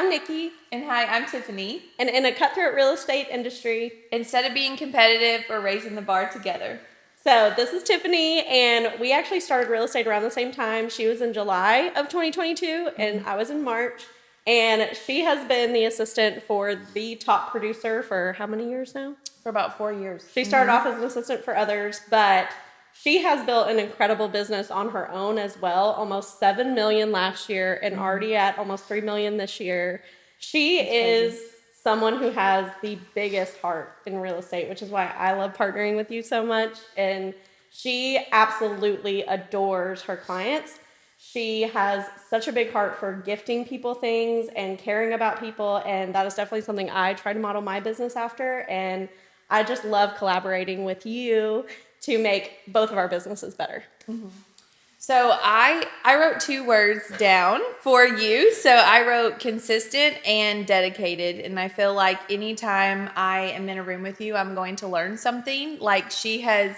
I'm Nikki. And hi, I'm Tiffany. And in a cutthroat real estate industry, instead of being competitive, we're raising the bar together. So this is Tiffany, and we actually started real estate around the same time. She was in July of 2022, and I was in March. And she has been the assistant for the top producer for how many years now? For about 4 years. She started off as an assistant for others, but she has built an incredible business on her own as well. Almost $7 million last year and already at almost $3 million this year. She is someone who has the biggest heart in real estate, which is why I love partnering with you so much. And she absolutely adores her clients. She has such a big heart for gifting people things and caring about people. And that is definitely something I try to model my business after. And I just love collaborating with you to make both of our businesses better. Mm-hmm. So I wrote 2 words down for you. So I wrote consistent and dedicated. And I feel like anytime I am in a room with you, I'm going to learn something. Like she has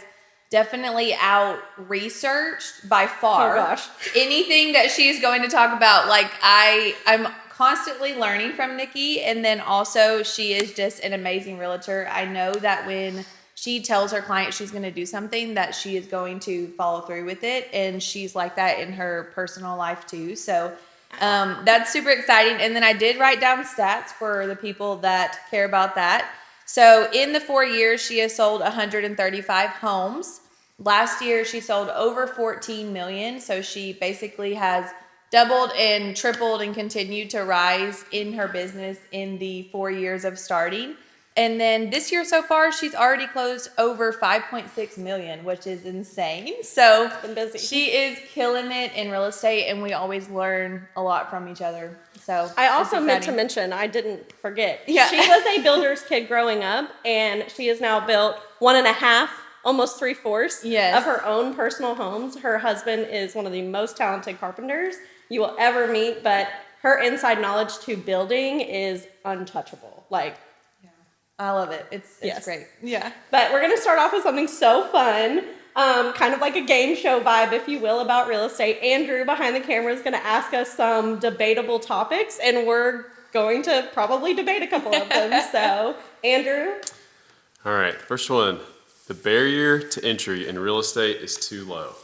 definitely out-researched by far. Oh gosh. Anything that she's going to talk about. Like I'm constantly learning from Nikki. And then also she is just an amazing realtor. I know that when she tells her client she's going to do something, that she is going to follow through with it. And she's like that in her personal life too. So that's super exciting. And then I did write down stats for the people that care about that. So in the 4 years, she has sold 135 homes. Last year, she sold over 14 million. So she basically has doubled and tripled and continued to rise in her business in the 4 years of starting. And then this year so far, she's already closed over 5.6 million, which is insane. So it's been busy. She is killing it in real estate, and we always learn a lot from each other. So I also meant to mention, I didn't forget. Yeah. She was a builder's kid growing up, and she has now built 1.5, almost 3/4 of her own personal homes. Her husband is one of the most talented carpenters you will ever meet, but her inside knowledge to building is untouchable. Like, I love it. It's great. Yeah. But we're going to start off with something so fun, kind of like a game show vibe, if you will, about real estate. Andrew behind the camera is going to ask us some debatable topics, and we're going to probably debate a couple of them. So, Andrew? All right. First one. The barrier to entry in real estate is too low.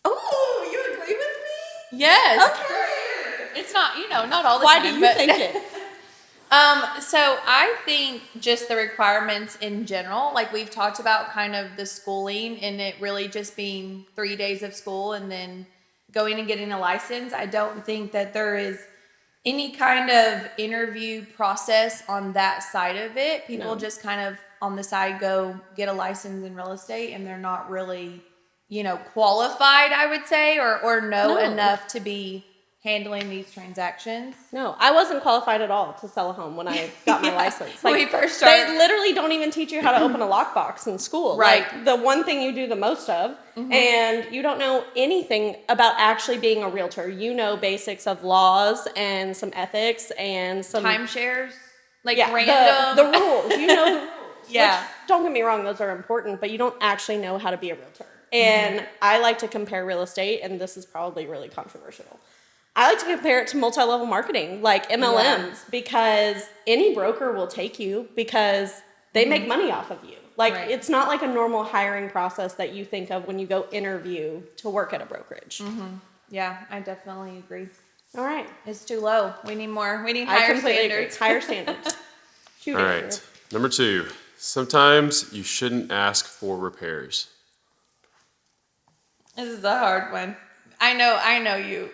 Oh, you agree with me? Yes. Okay. It's not, not all the Why time. do you think it? So I think just the requirements in general, like we've talked about kind of the schooling and it really just being 3 days of school and then going and getting a license. I don't think that there is any kind of interview process on that side of it. People just kind of on the side go get a license in real estate and they're not really, qualified, I would say, or know enough to be handling these transactions. No, I wasn't qualified at all to sell a home when I got my license. Like, when we first started, they literally don't even teach you how to open a lockbox in school. Right. Like the one thing you do the most of, and you don't know anything about actually being a realtor. You know basics of laws and some ethics and some timeshares, like random the rules. You know the rules. Yeah. Which, don't get me wrong, those are important, but you don't actually know how to be a realtor. And I like to compare real estate, and this is probably really controversial. I like to compare it to multi-level marketing, like MLMs, because any broker will take you because they make money off of you. Like, it's not like a normal hiring process that you think of when you go interview to work at a brokerage. Yeah, I definitely agree. All right. It's too low. We need more. We need higher standards. Higher standards. All right. Number 2. Sometimes you shouldn't ask for repairs. This is a hard one. I know you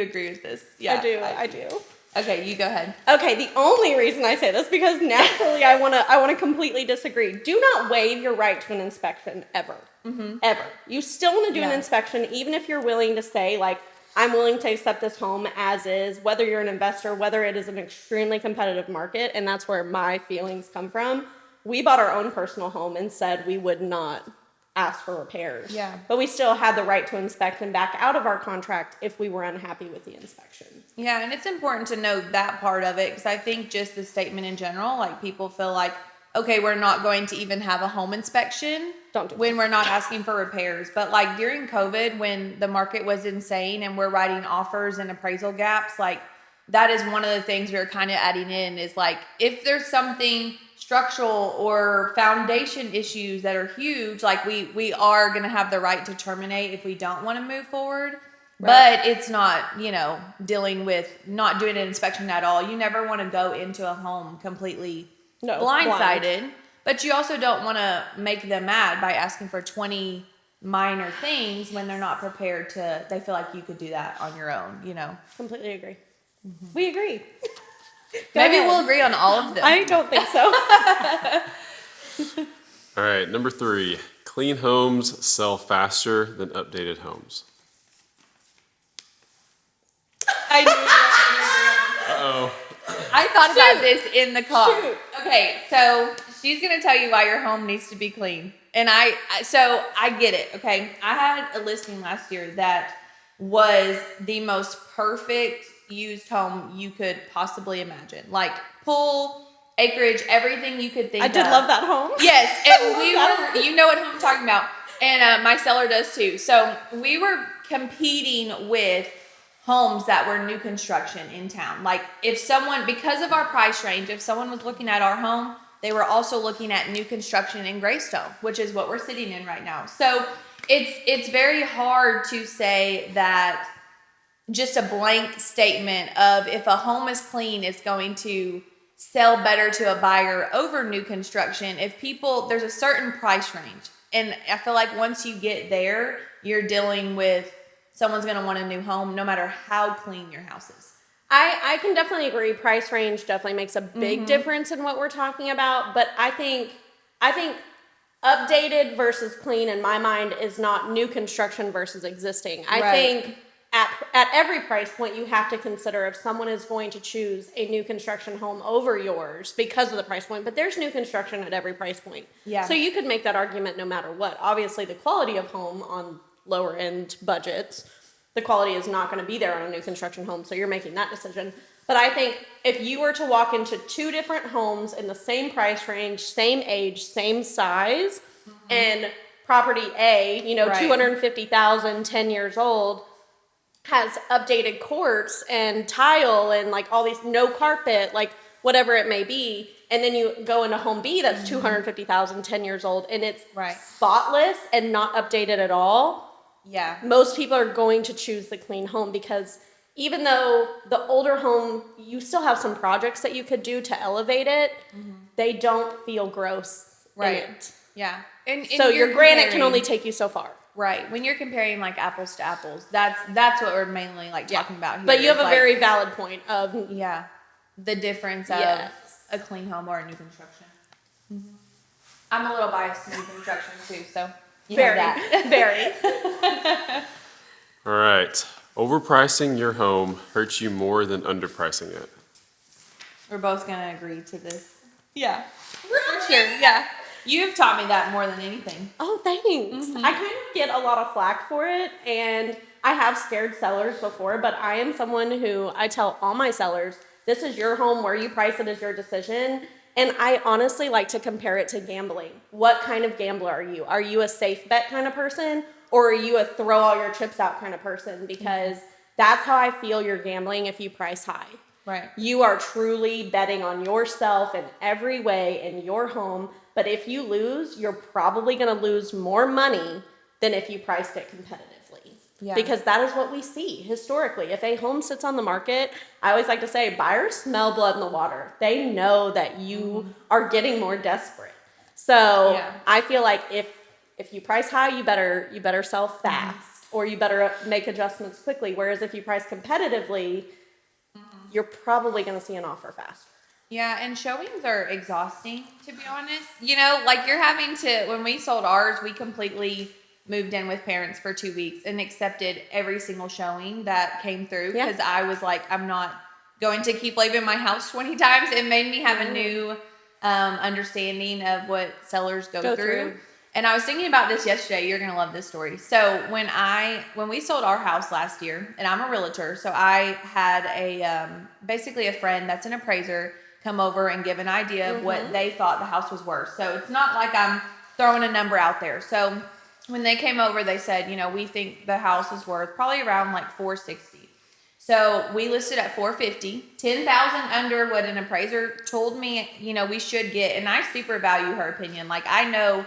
agree with this. Yeah, I do. Okay, you go ahead. Okay, the only reason I say this because naturally I want to completely disagree. Do not waive your right to an inspection ever. Ever. You still want to do an inspection even if you're willing to say like I'm willing to accept this home as is, whether you're an investor, whether it is an extremely competitive market, and that's where my feelings come from. We bought our own personal home and said we would not ask for repairs. Yeah. But we still had the right to inspect and back out of our contract if we were unhappy with the inspection. Yeah, and it's important to know that part of it because I think just the statement in general, like people feel like, okay, we're not going to even have a home inspection when we're not asking for repairs. But like during COVID, when the market was insane and we're writing offers and appraisal gaps, like that is one of the things we're kind of adding in is like, if there's something structural or foundation issues that are huge, like we are going to have the right to terminate if we don't want to move forward. Right. But it's not, dealing with not doing an inspection at all. You never want to go into a home completely blindsided, but you also don't want to make them mad by asking for 20 minor things when they're not prepared to, they feel like you could do that on your own, Completely agree. We agree. Maybe we'll agree on all of them. I don't think so. All right, number 3, clean homes sell faster than updated homes. I knew Uh-oh. I thought about this in the car. Shoot. Okay, so she's gonna tell you why your home needs to be clean, and I get it. Okay, I had a listing last year that was the most perfect used home you could possibly imagine, like pool, acreage, everything you could think. I did love that home. Yes, and we were, you know what home I'm talking about, and my seller does too. So we were competing with homes that were new construction in town. Like if someone, because of our price range, if someone was looking at our home, they were also looking at new construction in Greystone, which is what we're sitting in right now. So it's very hard to say that just a blank statement of if a home is clean, it's going to sell better to a buyer over new construction. If people, there's a certain price range. And I feel like once you get there, you're dealing with someone's going to want a new home no matter how clean your house is. I can definitely agree. Price range definitely makes a big difference in what we're talking about. But I think updated versus clean in my mind is not new construction versus existing. I think at every price point you have to consider if someone is going to choose a new construction home over yours because of the price point. But there's new construction at every price point. Yeah. So you could make that argument no matter what. Obviously the quality of home on lower end budgets, the quality is not going to be there on a new construction home, so you're making that decision. But I think if you were to walk into 2 different homes in the same price range, same age, same size, and property A, 250,000, 10 years old, has updated courts and tile and like all these, no carpet, like whatever it may be, and then you go into home B that's 250,000, 10 years old, and it's spotless and not updated at all. Yeah. Most people are going to choose the clean home because even though the older home, you still have some projects that you could do to elevate it, they don't feel gross in it. Yeah. And so your granite can only take you so far. Right. When you're comparing like apples to apples, that's what we're mainly like talking about here. But you have a very valid point of the difference of a clean home or a new construction. I'm a little biased to new construction too, so very. All right. Overpricing your home hurts you more than underpricing it. We're both going to agree to this. Yeah. For sure. Yeah. You've taught me that more than anything. Oh, thanks. I kind of get a lot of flack for it, and I have scared sellers before, but I am someone who I tell all my sellers, this is your home, where you price it is your decision. And I honestly like to compare it to gambling. What kind of gambler are you? Are you a safe bet kind of person, or are you a throw all your chips out kind of person? Because that's how I feel you're gambling if you price high. Right. You are truly betting on yourself in every way in your home. But if you lose, you're probably going to lose more money than if you priced it competitively. Yeah. Because that is what we see historically. If a home sits on the market, I always like to say buyers smell blood in the water. They know that you are getting more desperate. So I feel like if you price high, you better sell fast, or you better make adjustments quickly. Whereas if you price competitively, you're probably going to see an offer faster. Yeah, and showings are exhausting, to be honest. Like you're having to, when we sold ours, we completely moved in with parents for 2 weeks and accepted every single showing that came through because I was like, I'm not going to keep leaving my house 20 times. It made me have a new understanding of what sellers go through. And I was thinking about this yesterday. You're going to love this story. So when we sold our house last year, and I'm a realtor, so I had basically a friend that's an appraiser come over and give an idea of what they thought the house was worth. So it's not like I'm throwing a number out there. So when they came over, they said, we think the house is worth probably around like $460,000. So we listed at 450, 10,000 under what an appraiser told me, we should get. And I super value her opinion. Like, I know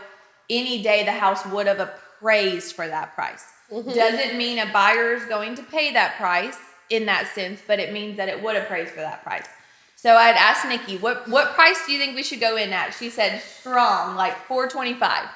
any day the house would have appraised for that price. Doesn't mean a buyer is going to pay that price in that sense, but it means that it would appraise for that price. So I'd asked Nikki, what price do you think we should go in at? She said strong, like 425.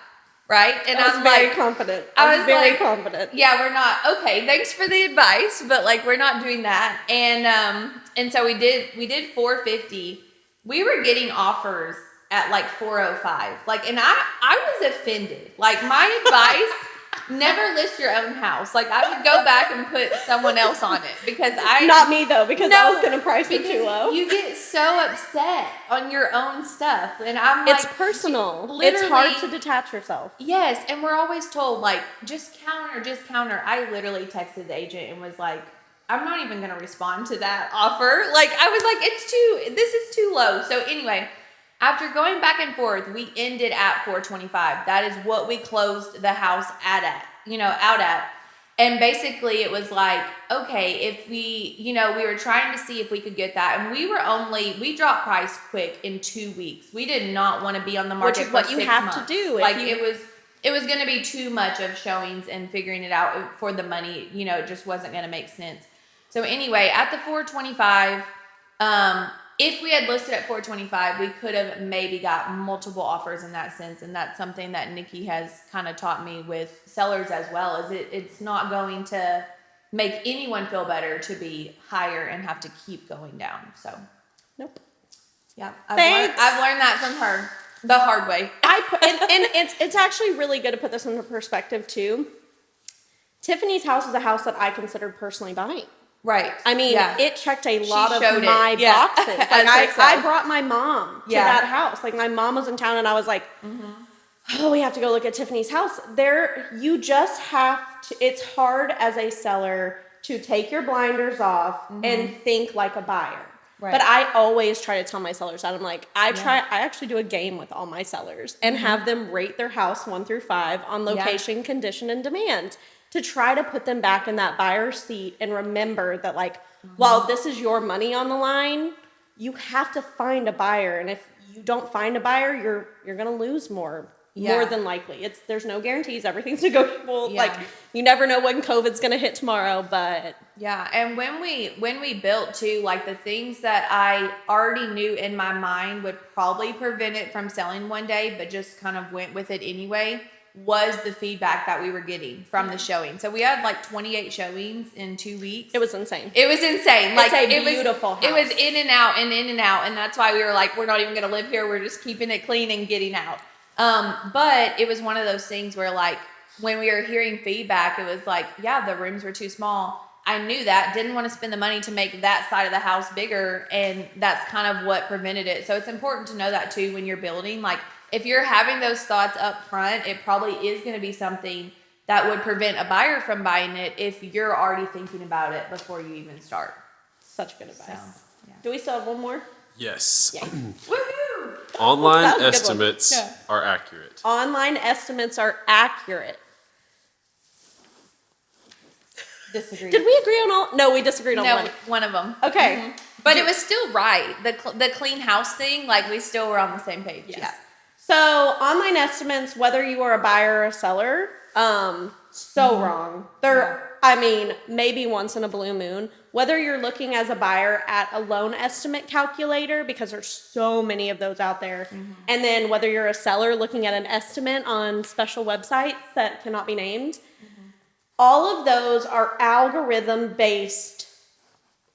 Right? And I was very confident. I was very confident. Yeah, we're not, okay, thanks for the advice, but like, we're not doing that. And so we did 450. We were getting offers at like 405. Like, and I was offended. Like, my advice, never list your own house. Like, I would go back and put someone else on it because Not me though, because I was going to price it too low. You get so upset on your own stuff. And I'm like, it's personal. It's hard to detach yourself. Yes. And we're always told, like, just counter. I literally texted the agent and was like, I'm not even going to respond to that offer. Like, I was like, this is too low. So anyway, after going back and forth, we ended at 425. That is what we closed the house out at. And basically it was like, okay, if we were trying to see if we could get that. And we dropped price quick in 2 weeks. We did not want to be on the market Which is for what you 6 have months. to do. Like, it was going to be too much of showings and figuring it out for the money. It just wasn't going to make sense. So anyway, at the 425, if we had listed at 425, we could have maybe got multiple offers in that sense. And that's something that Nikki has kind of taught me with sellers as well, is it's not going to make anyone feel better to be higher and have to keep going down. So, nope. Yeah. I've learned that from her the hard way. And it's actually really good to put this into perspective too. Tiffany's house is a house that I considered personally buying. Right. I mean, it checked a lot of my boxes. Like, I brought my mom to that house. Like, my mom was in town and I was like, oh, we have to go look at Tiffany's house. You just have to, it's hard as a seller to take your blinders off and think like a buyer. Right. But I always try to tell my sellers that. I'm like, I actually do a game with all my sellers and have them rate their house 1 through 5 on location, condition, and demand, to try to put them back in that buyer's seat and remember that, like, while this is your money on the line, you have to find a buyer. And if you don't find a buyer, you're going to lose more than likely. There's no guarantees. Everything's negotiable. Like, you never know when COVID's going to hit tomorrow, but. Yeah. And when we built too, like, the things that I already knew in my mind would probably prevent it from selling one day, but just kind of went with it anyway, was the feedback that we were getting from the showing. So we had like 28 showings in 2 weeks. It was insane. Like, it's a beautiful house. It was in and out. And that's why we were like, we're not even going to live here. We're just keeping it clean and getting out. But it was one of those things where, like, when we were hearing feedback, it was like, yeah, the rooms were too small. I knew that, didn't want to spend the money to make that side of the house bigger. And that's kind of what prevented it. So it's important to know that too, when you're building. Like, if you're having those thoughts up front, it probably is going to be something that would prevent a buyer from buying it if you're already thinking about it before you even start. Such good advice. So, do we still have one more? Yes. Yeah. Woohoo! Online estimates are accurate. Online estimates are accurate. Disagree. Did we agree on all? No, we disagreed on one. One of them. Okay. But it was still right. The clean house thing, like, we still were on the same page. Yes. Yeah. So online estimates, whether you are a buyer or a seller, wrong. I mean, maybe once in a blue moon, whether you're looking as a buyer at a loan estimate calculator, because there's so many of those out there. And then whether you're a seller looking at an estimate on special websites that cannot be named, all of those are algorithm-based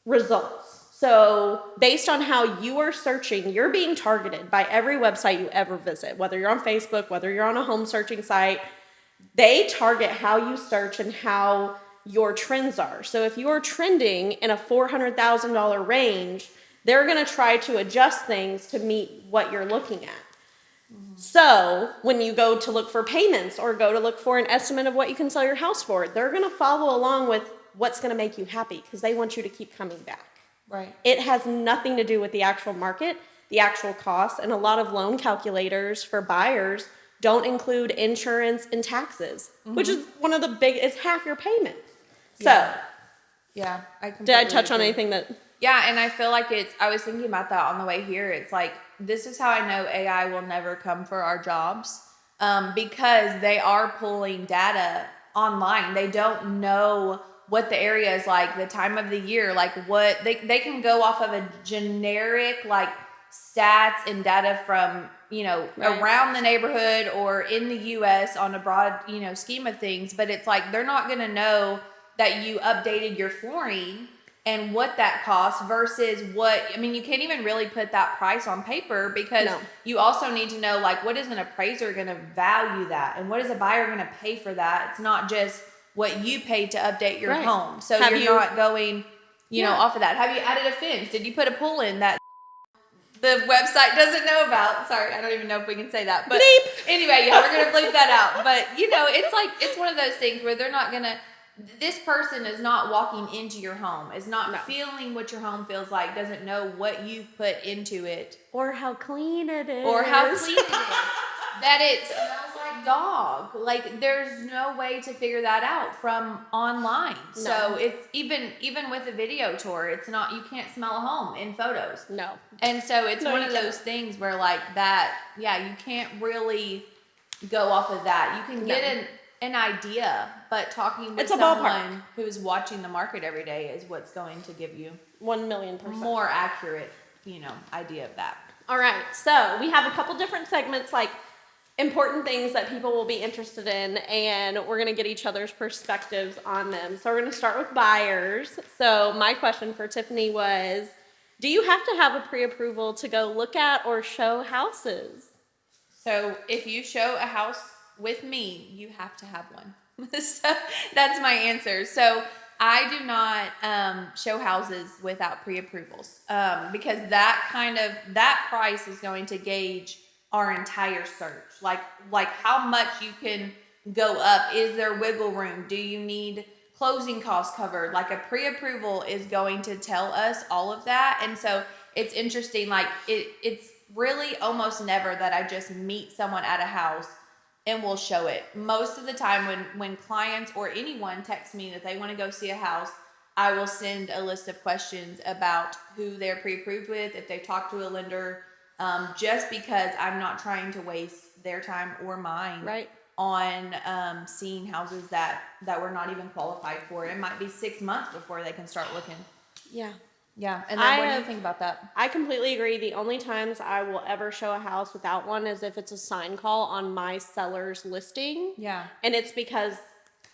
results. So based on how you are searching, you're being targeted by every website you ever visit, whether you're on Facebook, whether you're on a home searching site. They target how you search and how your trends are. So if you're trending in a $400,000 range, they're going to try to adjust things to meet what you're looking at. So when you go to look for payments or go to look for an estimate of what you can sell your house for, they're going to follow along with what's going to make you happy because they want you to keep coming back. Right. It has nothing to do with the actual market, the actual cost, and a lot of loan calculators for buyers don't include insurance and taxes, which is one of the it's half your payment. So Yeah, I Did I completely touch on agree. anything that? Yeah, and I feel like I was thinking about that on the way here. It's like, this is how I know AI will never come for our jobs, because they are pulling data online. They don't know what the area is like, the time of the year, like what they can go off of a generic like stats and data from, Right. around the neighborhood or in the US on a broad, scheme of things, but it's like they're not going to know that you updated your flooring and what that costs versus you can't even really put that price on paper, because No. you also need to know, like, what is an appraiser going to value that and what is a buyer going to pay for that. It's not just what you paid to update your Right. home. So Have you're you- not going, Yeah. off of that. Have you added a fence? Did you put a pool in that the website doesn't know about? Sorry, I don't even know if we can say that. But Bleep. anyway, yeah, we're gonna bleep that out. But it's like, it's one of those things where they're not gonna. This person is not walking into your home, is not No. feeling what your home feels like, doesn't know what you've put into it, Or how clean it is. or how clean it is, that it smells like dog. Like, there's no way to figure that out from online. No. So it's even with a video tour, it's not, you can't smell a home in photos. No. And so it's No, one you of those things where, like, that, yeah, you can't really go off of that. You can get an idea, but talking with It's a ballpark. someone who's watching the market every day is what's going to give you 1,000,000%. more accurate, idea of that. All right, so we have a couple different segments, like important things that people will be interested in, and we're going to get each other's perspectives on them. So we're going to start with buyers. So my question for Tiffany was, do you have to have a pre-approval to go look at or show houses? So if you show a house with me, you have to have one. So that's my answer. So I do not show houses without pre-approvals, because that price is going to gauge our entire search. Like how much you can go up. Is there wiggle room? Do you need closing costs covered? Like, a pre-approval is going to tell us all of that. And so it's interesting. Like, it's really almost never that I just meet someone at a house and we'll show it. Most of the time when clients or anyone texts me that they want to go see a house, I will send a list of questions about who they're pre-approved with, if they've talked to a lender, just because I'm not trying to waste their time or mine Right. on seeing houses that we're not even qualified for. It might be 6 months before they can start looking. Yeah. Yeah. And then what do you think about that? I completely agree. The only times I will ever show a house without one is if it's a sign call on my seller's listing. Yeah. And it's because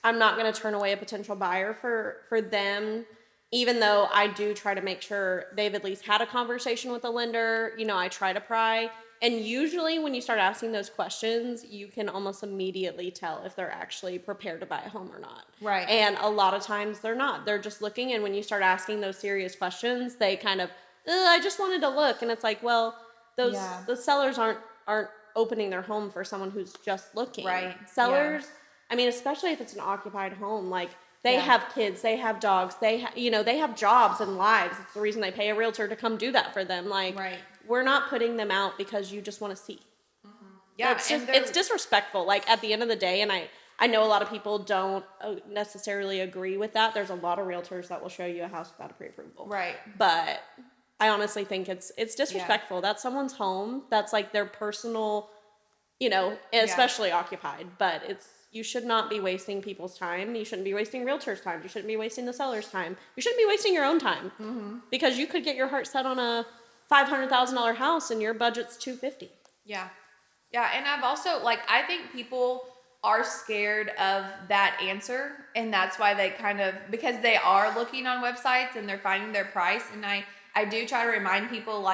I'm not going to turn away a potential buyer for them, even though I do try to make sure they've at least had a conversation with the lender. I try to pry. And usually when you start asking those questions, you can almost immediately tell if they're actually prepared to buy a home or not. Right. And a lot of times they're not. They're just looking. And when you start asking those serious questions, they kind of, I just wanted to look. And it's like, well, the sellers aren't opening their home for someone who's just looking. Right. Sellers, I mean, especially if it's an occupied home, like they have kids, they have dogs, they have jobs and lives. It's the reason they pay a realtor to come do that for them. Like, Right. We're not putting them out because you just want to see. Yeah. It's disrespectful. Like, at the end of the day, and I know a lot of people don't necessarily agree with that. There's a lot of realtors that will show you a house without a pre-approval. Right. But I honestly think it's disrespectful. That's someone's home. That's like their personal, especially occupied. But you should not be wasting people's time. You shouldn't be wasting realtors' time. You shouldn't be wasting the seller's time. You shouldn't be wasting your own time, because you could get your heart set on a $500,000 house and your budget's $250,000. Yeah. Yeah. And I've also, I think people are scared of that answer. And that's why they because they are looking on websites and they're finding their price. And I do try to remind people,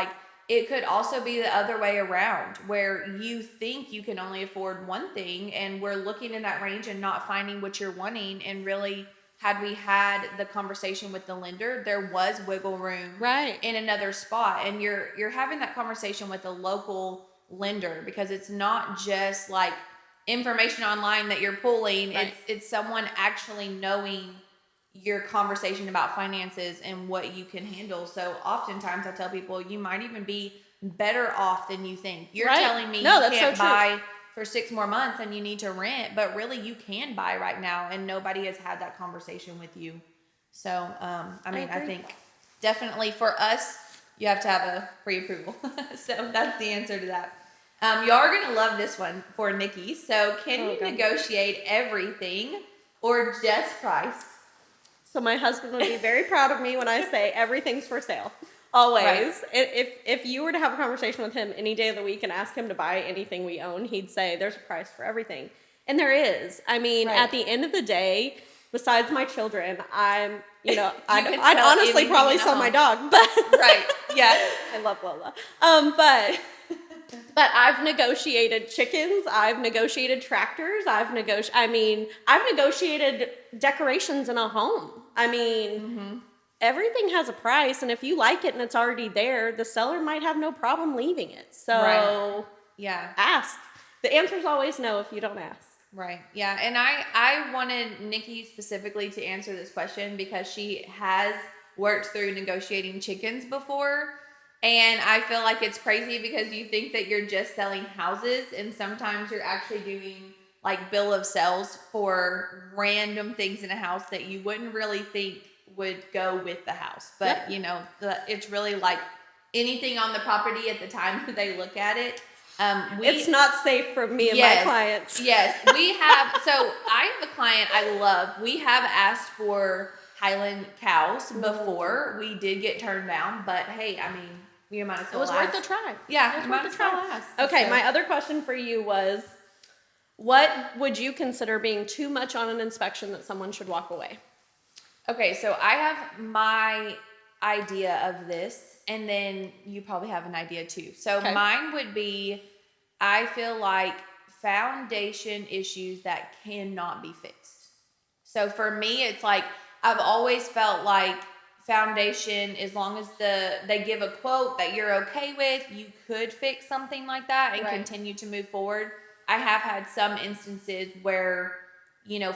it could also be the other way around, where you think you can only afford one thing and we're looking in that range and not finding what you're wanting. And really, had we had the conversation with the lender, there was wiggle room in another spot. And you're having that conversation with a local lender, because it's not just like information online that you're pulling. Right. It's someone actually knowing your conversation about finances and what you can handle. So oftentimes I tell people, you might even be better off than you think. You're telling me you can't buy for 6 more months and you need to rent, but really you can buy right now, and nobody has had that conversation with you. So, I mean, I agree. think definitely for us, you have to have a pre-approval. So that's the answer to that. You are going to love this one for Nikki. So can you God. negotiate everything or just price? So my husband would be very proud of me when I say everything's for sale. Always. Right. If you were to have a conversation with him any day of the week and ask him to buy anything we own, he'd say there's a price for everything. And there is. I mean, Right. at the end of the day, besides my children, I'm, could I'd sell honestly anything probably in a sell my home. dog, but Right. Yeah. I love Lola. But I've negotiated chickens. I've negotiated tractors. I've negotiated decorations in a home. I mean, everything has a price, and if you like it and it's already there, the seller might have no problem leaving it. So Right. Yeah. ask. The answer is always no if you don't ask. Right. Yeah. And I wanted Nikki specifically to answer this question because she has worked through negotiating chickens before. And I feel like it's crazy because you think that you're just selling houses, and sometimes you're actually doing like bill of sales for random things in a house that you wouldn't really think would go with the house. But Yep. it's really like anything on the property at the time that they look at it. It's not safe for me and my clients. Yes, we have. So I have a client I love. We have asked for Highland cows before. We did get turned down, but hey, I mean, you might as It well was ask. worth a try. Yeah, It was you worth might a as well try. ask. Okay, So- my other question for you was, what would you consider being too much on an inspection that someone should walk away? Okay, so I have my idea of this, and then you probably have an idea too. So Okay. mine would be, I feel like foundation issues that cannot be fixed. So for me, it's like I've always felt like foundation, as long as they give a quote that you're okay with, you could fix something like that and Right. continue to move forward. I have had some instances where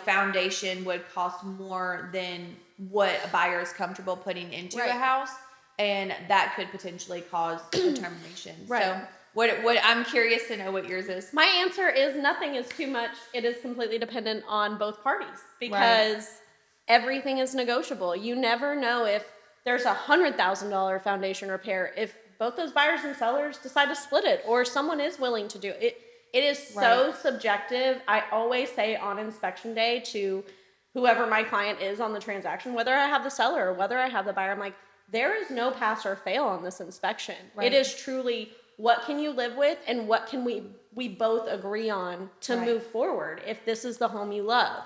foundation would cost more than what a buyer is comfortable putting into Right. a house, and that could potentially cause a termination. Right. So what I'm curious to know what yours is. My answer is nothing is too much. It is completely dependent on both parties because everything is negotiable. You never know if there's $100,000 foundation repair if both those buyers and sellers decide to split it or someone is willing to do it. It is so subjective. I always say on inspection day to whoever my client is on the transaction, whether I have the seller or whether I have the buyer, I'm like, there is no pass or fail on this inspection. Right. It is truly what can you live with and what can we both agree on to move forward if this is the home you love.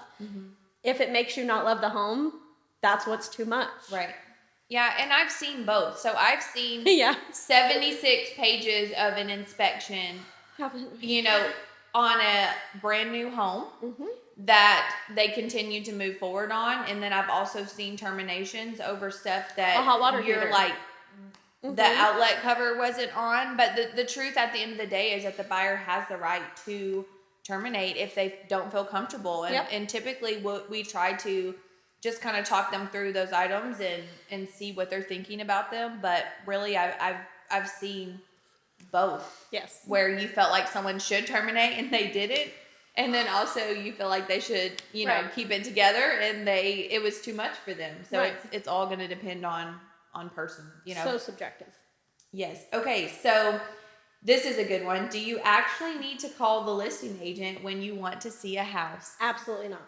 If it makes you not love the home, that's what's too much. Right. Yeah, and I've seen both. So I've seen Yeah. 76 pages of an inspection, on a brand new home that they continue to move forward on. And then I've also seen terminations over stuff that A hot water you're heater. like, the outlet cover wasn't on. But the truth at the end of the day is that the buyer has the right to terminate if they don't feel comfortable. And, Yep. and typically what we try to just kind of talk them through those items and see what they're thinking about them. But really, I've seen both. Yes. Where you felt like someone should terminate and they didn't, and then also you feel like they should, Right. keep it together and it was too much for them. So Right. it's all going to depend on person. So subjective. Yes. Okay. So this is a good one. Do you actually need to call the listing agent when you want to see a house? Absolutely not.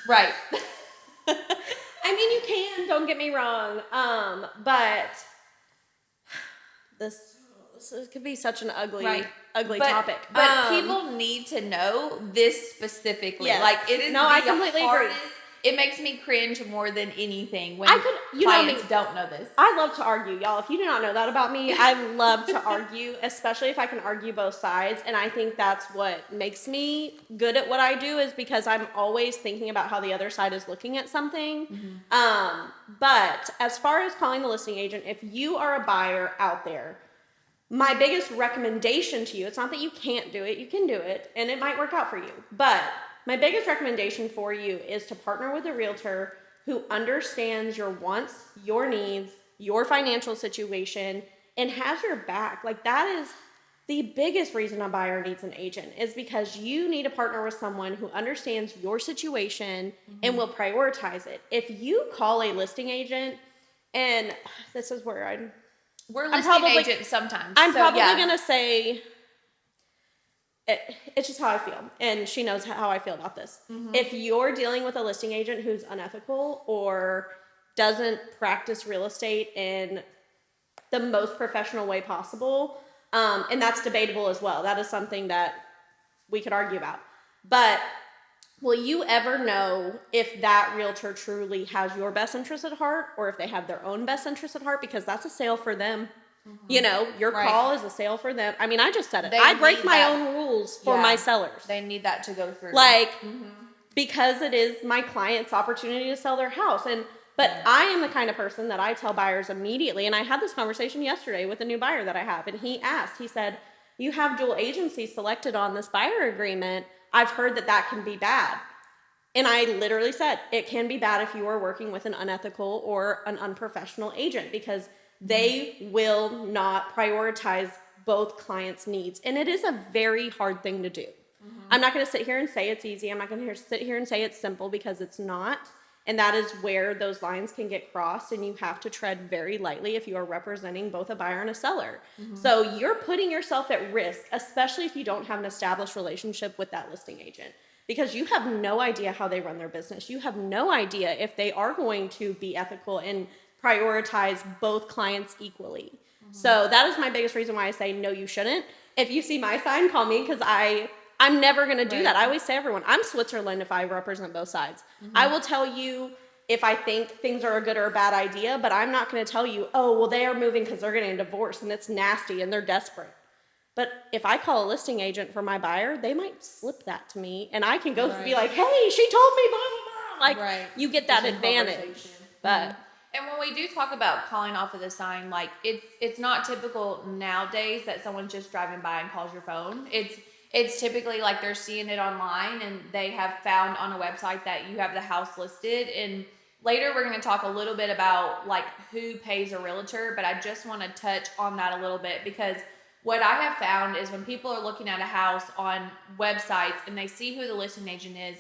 Right. I mean, you can, don't get me wrong. But this could be such an ugly topic. But people need to know this specifically. Yes. Like it is No, I completely agree. It makes me cringe more than anything when you know clients me. don't know this. I love to argue, y'all. If you do not know that about me, I love to argue, especially if I can argue both sides. And I think that's what makes me good at what I do is because I'm always thinking about how the other side is looking at something. But as far as calling the listing agent, if you are a buyer out there, my biggest recommendation to you, it's not that you can't do it, you can do it, and it might work out for you. But my biggest recommendation for you is to partner with a realtor who understands your wants, your needs, your financial situation, and has your back. Like The biggest reason a buyer needs an agent is because you need to partner with someone who understands your situation and will prioritize it. If you call a listing agent, and this is where We're I'm listing probably- agents sometimes. I'm so, probably yeah. going to say it's just how I feel, and she knows how I feel about this. If you're dealing with a listing agent who's unethical or doesn't practice real estate in the most professional way possible, and that's debatable as well. That is something that we could argue about. But will you ever know if that realtor truly has your best interest at heart or if they have their own best interest at heart? Because that's a sale for them. You know, your Right. call is a sale for them. I mean, I just said it. They I break need my that. own rules for Yeah. my sellers. They need that to go through. Like, because it is my client's opportunity to sell their house. But I am the kind of person that I tell buyers immediately. And I had this conversation yesterday with a new buyer that I have. And he said, you have dual agency selected on this buyer agreement. I've heard that can be bad. And I literally said, it can be bad if you are working with an unethical or an unprofessional agent because they will not prioritize both clients' needs. And it is a very hard thing to do. I'm not going to sit here and say it's easy. I'm not going to sit here and say it's simple because it's not. And that is where those lines can get crossed, and you have to tread very lightly if you are representing both a buyer and a seller. So you're putting yourself at risk, especially if you don't have an established relationship with that listing agent, because you have no idea how they run their business. You have no idea if they are going to be ethical and prioritize both clients equally. So that is my biggest reason why I say no, you shouldn't. If you see my sign, call me, because I'm never going to do that. I always say to everyone, I'm Switzerland if I represent both sides. I will tell you if I think things are a good or a bad idea, but I'm not going to tell you, oh, well, they are moving because they're getting a divorce and it's nasty and they're desperate. But if I call a listing agent for my buyer, they might slip that to me, and I can go be like, hey, she told me blah, blah, blah. Like, you get that advantage. But and when we do talk about calling off of the sign, like it's not typical nowadays that someone's just driving by and calls your phone. It's typically like they're seeing it online and they have found on a website that you have the house listed. And later we're going to talk a little bit about like who pays a realtor, but I just want to touch on that a little bit because what I have found is when people are looking at a house on websites and they see who the listing agent is,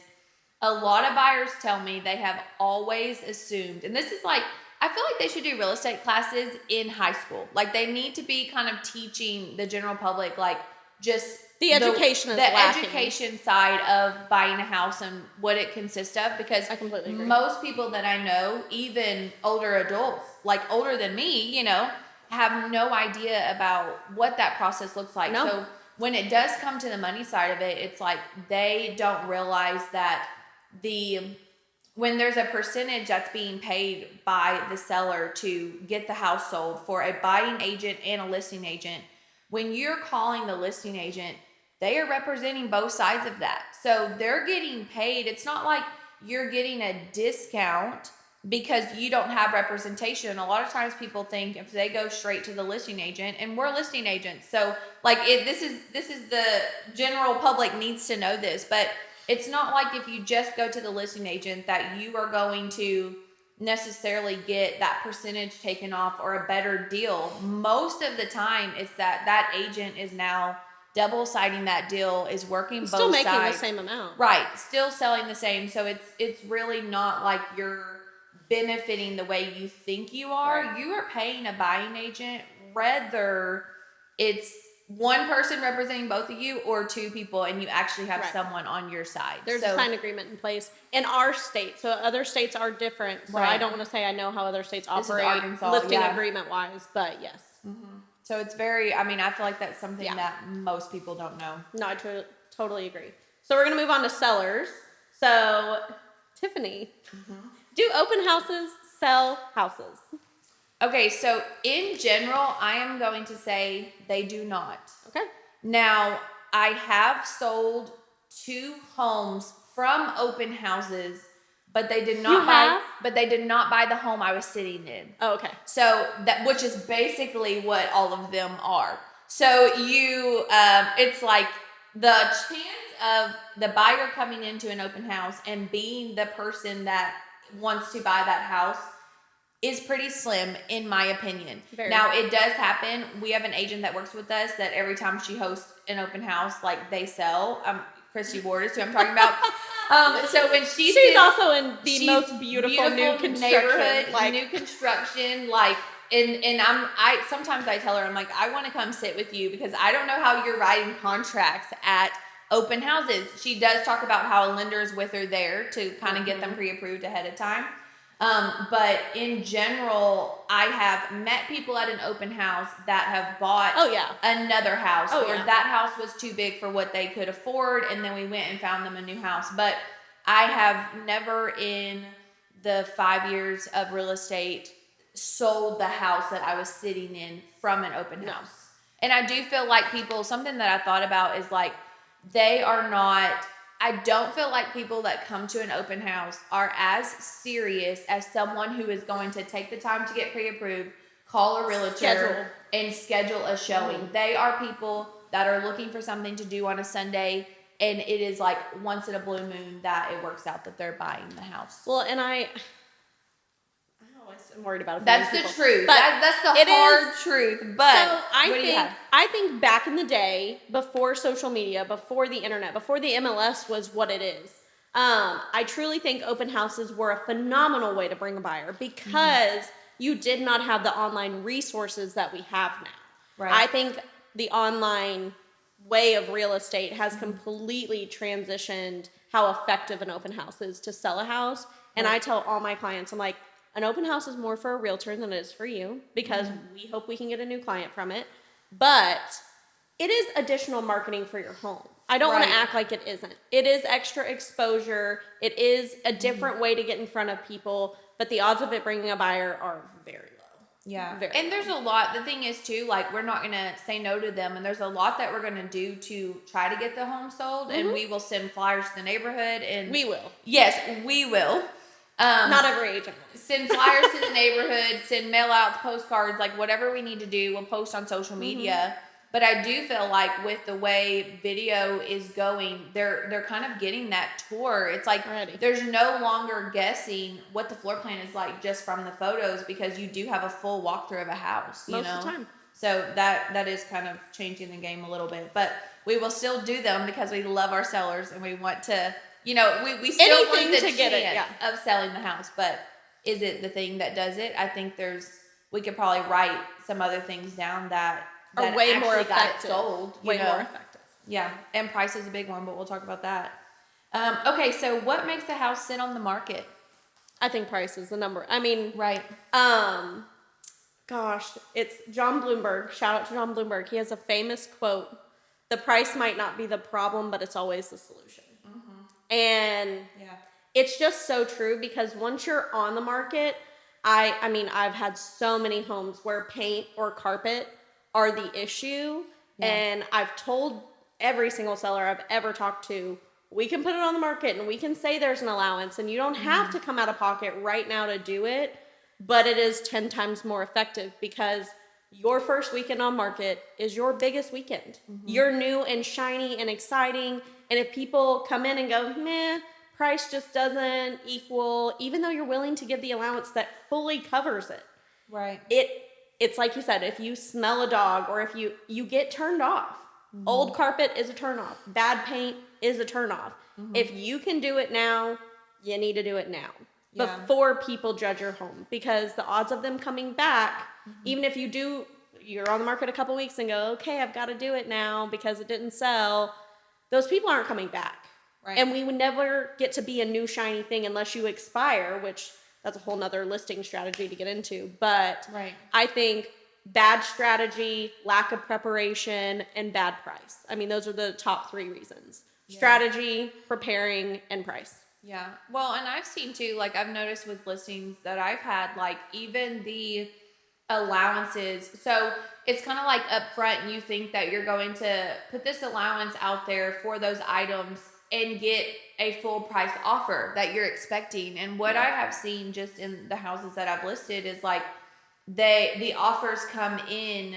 a lot of buyers tell me they have always assumed, and this is like, I feel like they should do real estate classes in high school. Like they need to be kind of teaching the general public, like just the education is the lacking. Education side of buying a house and what it consists of. Because I completely agree. Most people that I know, even older adults, like older than me, you know, have no idea about what that process looks like. No. So when it does come to the money side of it, it's like they don't realize that when there's a percentage that's being paid by the seller to get the house sold for a buying agent and a listing agent, when you're calling the listing agent, they are representing both sides of that. So they're getting paid. It's not like you're getting a discount because you don't have representation. A lot of times people think if they go straight to the listing agent, and we're listing agents, so like this is the general public needs to know this, but it's not like if you just go to the listing agent that you are going to necessarily get that percentage taken off or a better deal. Most of the time it's that agent is now double siding that deal, is working both sides. Still making the same amount. Right. Still selling the same. So it's really not like you're benefiting the way you think you are. Right. You are paying a buying agent, whether it's one person representing both of you or two people, and you actually have someone on your side. There's a signed agreement in place in our state. So other states are different. So I don't want to say I know how other states operate listing agreement wise, but yes. Mm-hmm. So it's very, I mean, I feel like that's something that most people don't know. No, I totally agree. So we're going to move on to sellers. So Tiffany, do open houses sell houses? Okay, so in general, I am going to say they do not. Okay. Now, I have sold 2 homes from open houses, but they did not buy the home I was sitting in. Oh, okay. So which is basically what all of them are. So it's like the chance of the buyer coming into an open house and being the person that wants to buy that house is pretty slim in my opinion. Very. Now it does happen. We have an agent that works with us that every time she hosts an open house, like they sell. Christy Ward is who I'm talking about. So when she's also in the most beautiful new construction, neighborhood, like new construction, like. And I sometimes I tell her, I'm like, I want to come sit with you because I don't know how you're writing contracts at open houses. She does talk about how a lender is with her there to kind of get them pre-approved ahead of time. But in general, I have met people at an open house that have bought another house or that house was too big for what they could afford. And then we went and found them a new house. But I have never in the 5 years of real estate sold the house that I was sitting in from an open house. And I do feel like something that I thought about is like, I don't feel like people that come to an open house are as serious as someone who is going to take the time to get pre-approved, call a realtor, and schedule a showing. They are people that are looking for something to do on a Sunday, and it is like once in a blue moon that it works out that they're buying the house. Well, and I always am worried about it. That's the truth. That's the hard truth. But so I think back in the day, before social media, before the internet, before the MLS was what it is, I truly think open houses were a phenomenal way to bring a buyer because you did not have the online resources that we have now. Right. I think the online way of real estate has completely transitioned how effective an open house is to sell a house. And I tell all my clients, I'm like, an open house is more for a realtor than it is for you because we hope we can get a new client from it. But it is additional marketing for your home. I don't want to act like it isn't. It is extra exposure. It is a different way to get in front of people. But the odds of it bringing a buyer are very low. Yeah. Very And there's a lot. The thing is, too, like, we're not going to say no to them. And there's a lot that we're going to do to try to get the home sold. And we will send flyers to the neighborhood. And we will. Yes, we will. Not every agent will. Send flyers to the neighborhood, send mail outs, postcards, like whatever we need to do, we'll post on social media. But I do feel like with the way video is going, they're kind of getting that tour. It's like there's no longer guessing what the floor plan is like just from the photos because you do have a full walkthrough of a house. Most of the time. So that is kind of changing the game a little bit. But we will still do them because we love our sellers and we want to, we still want the chance of selling the house. But is it the thing that does it? I think we could probably write some other things down that are way more effective. Got it sold, way more effective. Yeah, and price is a big one, but we'll talk about that. Okay, so what makes the house sit on the market? I think price is the number. I mean, right. Gosh, it's John Bloomberg. Shout out to John Bloomberg. He has a famous quote: "The price might not be the problem, but it's always the solution." And it's just so true because once you're on the market, I mean, I've had so many homes where paint or carpet are the issue. And I've told every single seller I've ever talked to, we can put it on the market and we can say there's an allowance and you don't have to come out of pocket right now to do it, but it is 10 times more effective because your first weekend on market is your biggest weekend. You're new and shiny and exciting. And if people come in and go, meh, price just doesn't equal, even though you're willing to give the allowance that fully covers it. Right. It's like you said, if you smell a dog or if you get turned off. Old carpet is a turn off. Bad paint is a turn off. If you can do it now, you need to do it now before people judge your home because the odds of them coming back, even if you're on the market a couple weeks and go, okay, I've got to do it now because it didn't sell. Those people aren't coming back. Right. And we would never get to be a new shiny thing unless you expire, which that's a whole nother listing strategy to get into. But I think bad strategy, lack of preparation, and bad price. I mean, those are the top 3 reasons. Strategy, preparing, and price. Yeah. Well, and I've seen too, like I've noticed with listings that I've had, like even the allowances. So it's kind of like up front, you think that you're going to put this allowance out there for those items and get a full price offer that you're expecting. And what I have seen just in the houses that I've listed is like the offers come in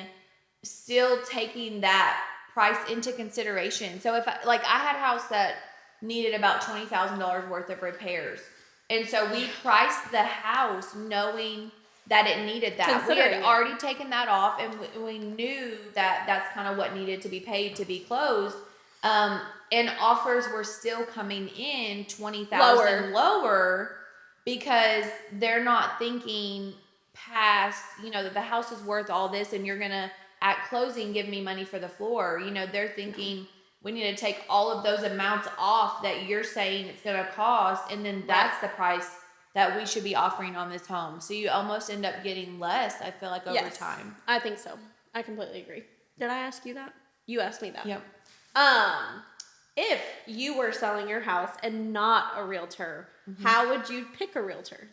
still taking that price into consideration. So if I had a house that needed about $20,000 worth of repairs. And so we priced the house knowing that it needed that. We Considering had it. already taken that off, and we knew that that's kind of what needed to be paid to be closed. And offers were still coming in 20,000 lower because they're not thinking past, that the house is worth all this and you're gonna at closing give me money for the floor. They're thinking we need to take all of those amounts off that you're saying it's gonna cost, and then that's the price that we should be offering on this home. So you almost end up getting less, I feel like, over time. I think so. I completely agree. Did I ask you that? You asked me that. Yep. If you were selling your house and not a realtor, how would you pick a realtor?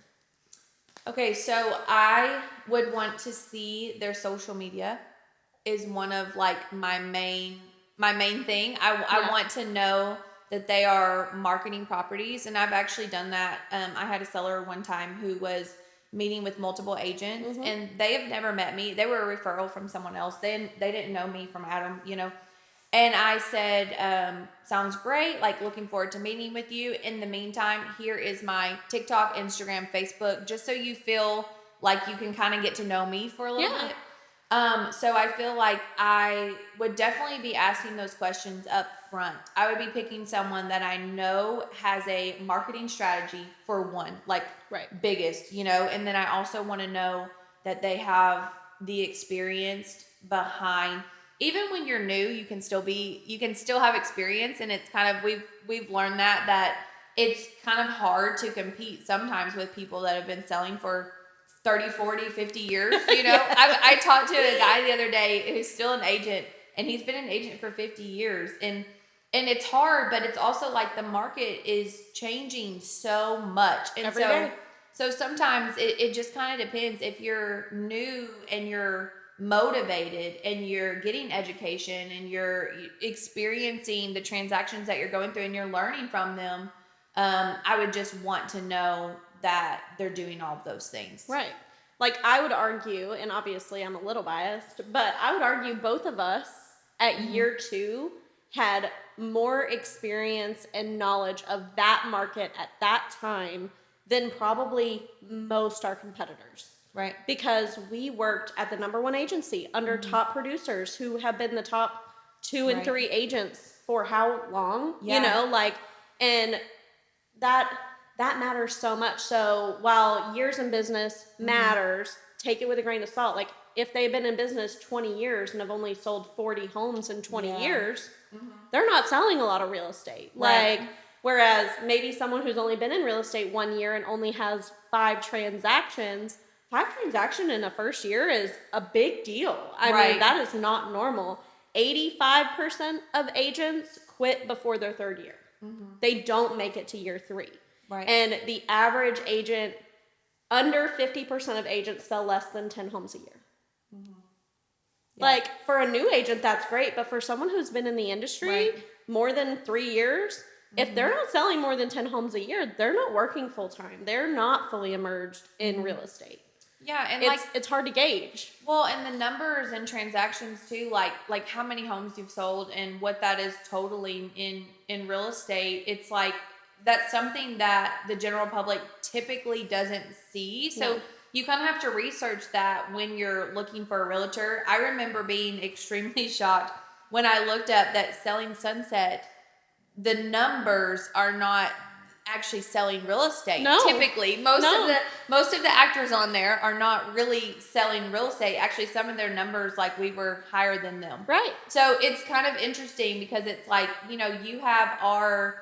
Okay, so I would want to see their social media is one of like my main thing. I want to know that they are marketing properties, and I've actually done that. I had a seller one time who was meeting with multiple agents, and they have never met me. They were a referral from someone else. They didn't know me from Adam, And I said, sounds great. Like, looking forward to meeting with you. In the meantime, here is my TikTok, Instagram, Facebook, just so you feel like you can kind of get to know me for a little bit. So I feel like I would definitely be asking those questions up front. I would be picking someone that I know has a marketing strategy for one, like biggest, and then I also want to know that they have the experience behind. Even when you're new, you can still have experience, and it's kind of, we've learned that it's kind of hard to compete sometimes with people that have been selling for 30, 40, 50 years, I talked to a guy the other day who's still an agent, and he's been an agent for 50 years. And it's hard, but it's also like the market is changing so much. And every day. So sometimes it just kind of depends. If you're new and you're motivated and you're getting education and you're experiencing the transactions that you're going through and you're learning from them, I would just want to know that they're doing all of those things. Right. Like, I would argue, and obviously I'm a little biased, but I would argue both of us at year 2 had more experience and knowledge of that market at that time than probably most our competitors. Right. Because we worked at the number 1 agency under top producers who have been the top 2 and 3 agents for how long? Yeah. And that matters so much. So while years in business matters, take it with a grain of salt. Like, if they've been in business 20 years and have only sold 40 homes in 20 years, they're not selling a lot of real estate. Right. Like, whereas maybe someone who's only been in real estate 1 year and only has 5 transactions in a first year is a big deal. I mean, that is not normal. 85% of agents quit before their 3rd year. They don't make it to year 3. Right. And the average agent, under 50% of agents sell less than 10 homes a year. Like, for a new agent, that's great. But for someone who's been in the industry more than 3 years, if they're not selling more than 10 homes a year, they're not working full time. They're not fully immersed in real estate. Yeah, and it's hard to gauge. Well, and the numbers and transactions too, like how many homes you've sold and what that is totaling in real estate. It's like, that's something that the general public typically doesn't see. So you kind of have to research that when you're looking for a realtor. I remember being extremely shocked when I looked up that selling Sunset, the numbers are not actually selling real estate. No. Typically, most of the actors on there are not really selling real estate. Actually, some of their numbers, like, we were higher than them. Right. So it's kind of interesting because it's like, you have our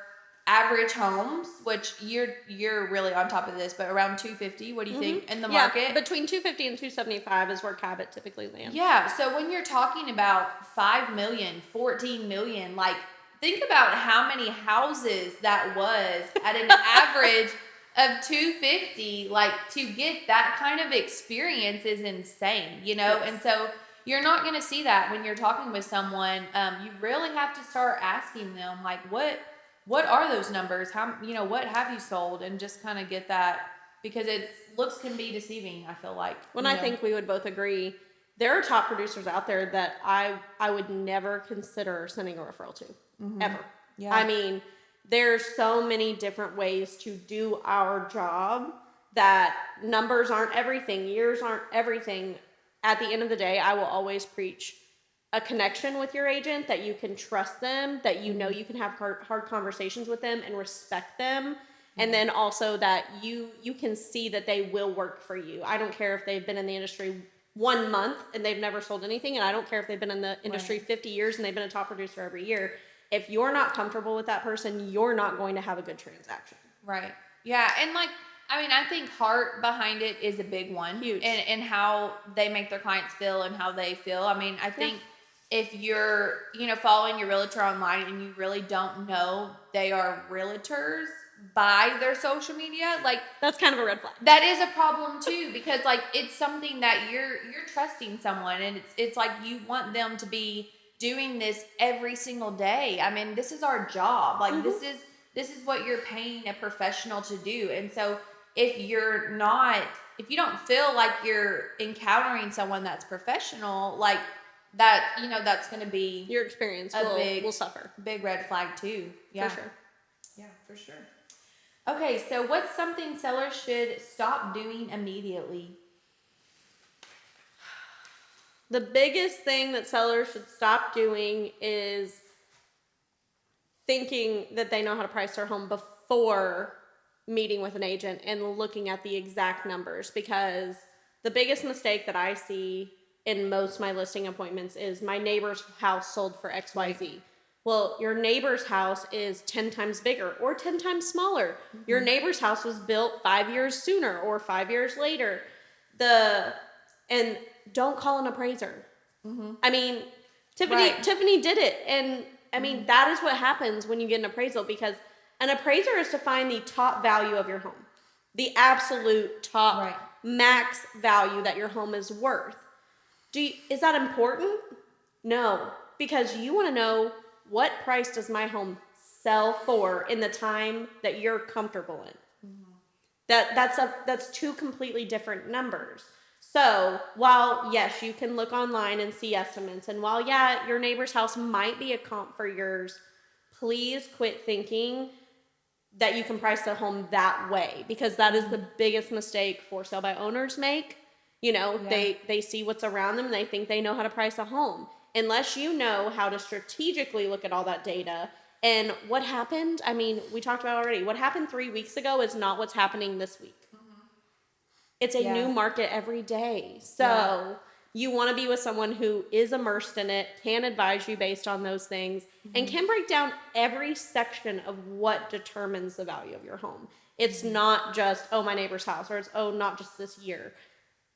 average homes, which you're really on top of this, but around 250. What do you think in the market? Between 250 and 275 is where Cabot typically lands. Yeah. So when you're talking about 5 million, 14 million, like, think about how many houses that was at an average of 250. Like, to get that kind of experience is insane, Yes. And so you're not going to see that when you're talking with someone. You really have to start asking them, like, what are those numbers? How, what have you sold? And just kind of get that, because looks can be deceiving, I feel like. I think we would both agree, there are top producers out there that I would never consider sending a referral to, ever. Yeah. I mean, there's so many different ways to do our job that numbers aren't everything, years aren't everything. At the end of the day, I will always preach a connection with your agent, that you can trust them, that you know you can have hard conversations with them and respect them. And then also that you can see that they will work for you. I don't care if they've been in the industry 1 month and they've never sold anything, and I don't care if they've been in the industry 50 years and they've been a top producer every year. If you're not comfortable with that person, you're not going to have a good transaction. Right. Yeah. And like, I mean, I think heart behind it is a big one. Huge. And how they make their clients feel and how they feel. I mean, I think if you're, following your realtor online and you really don't know they are realtors by their social media, like, that's kind of a red flag. that is a problem too, because like it's something that you're trusting someone, and it's like you want them to be doing this every single day. I mean, this is our job. Like this is what you're paying a professional to do. And so if you don't feel like you're encountering someone that's professional, like that, that's going to be your experience will suffer. Big red flag too. Yeah. For sure. Yeah, for sure. Okay, so what's something sellers should stop doing immediately? The biggest thing that sellers should stop doing is thinking that they know how to price their home before meeting with an agent and looking at the exact numbers, because the biggest mistake that I see in most of my listing appointments is my neighbor's house sold for XYZ. Well, your neighbor's house is 10 times bigger or 10 times smaller. Mm-hmm. Your neighbor's house was built 5 years sooner or 5 years later. And don't call an appraiser. Mm-hmm. I mean, Tiffany did it. And I mean, that is what happens when you get an appraisal, because an appraiser is to find the top value of your home, the absolute top max value that your home is worth. Is that important? No, because you want to know, what price does my home sell for in the time that you're comfortable in? Mm-hmm. That's two completely different numbers. So while, yes, you can look online and see estimates, and while, your neighbor's house might be a comp for yours, please quit thinking that you can price the home that way, because that is the biggest mistake for sale by owners make. They see what's around them and they think they know how to price a home. Unless you know how to strategically look at all that data. And what happened, I mean, we talked about already, what happened 3 weeks ago is not what's happening this week. Mm-hmm. It's a new market every day. So you want to be with someone who is immersed in it, can advise you based on those things, and can break down every section of what determines the value of your home. It's not just, my neighbor's house, or it's, not just this year.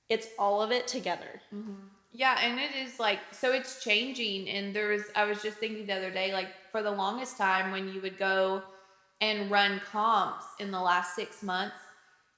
It's all of it together. Mm-hmm. Yeah, and it is like, so it's changing. And I was just thinking the other day, like for the longest time when you would go and run comps in the last 6 months,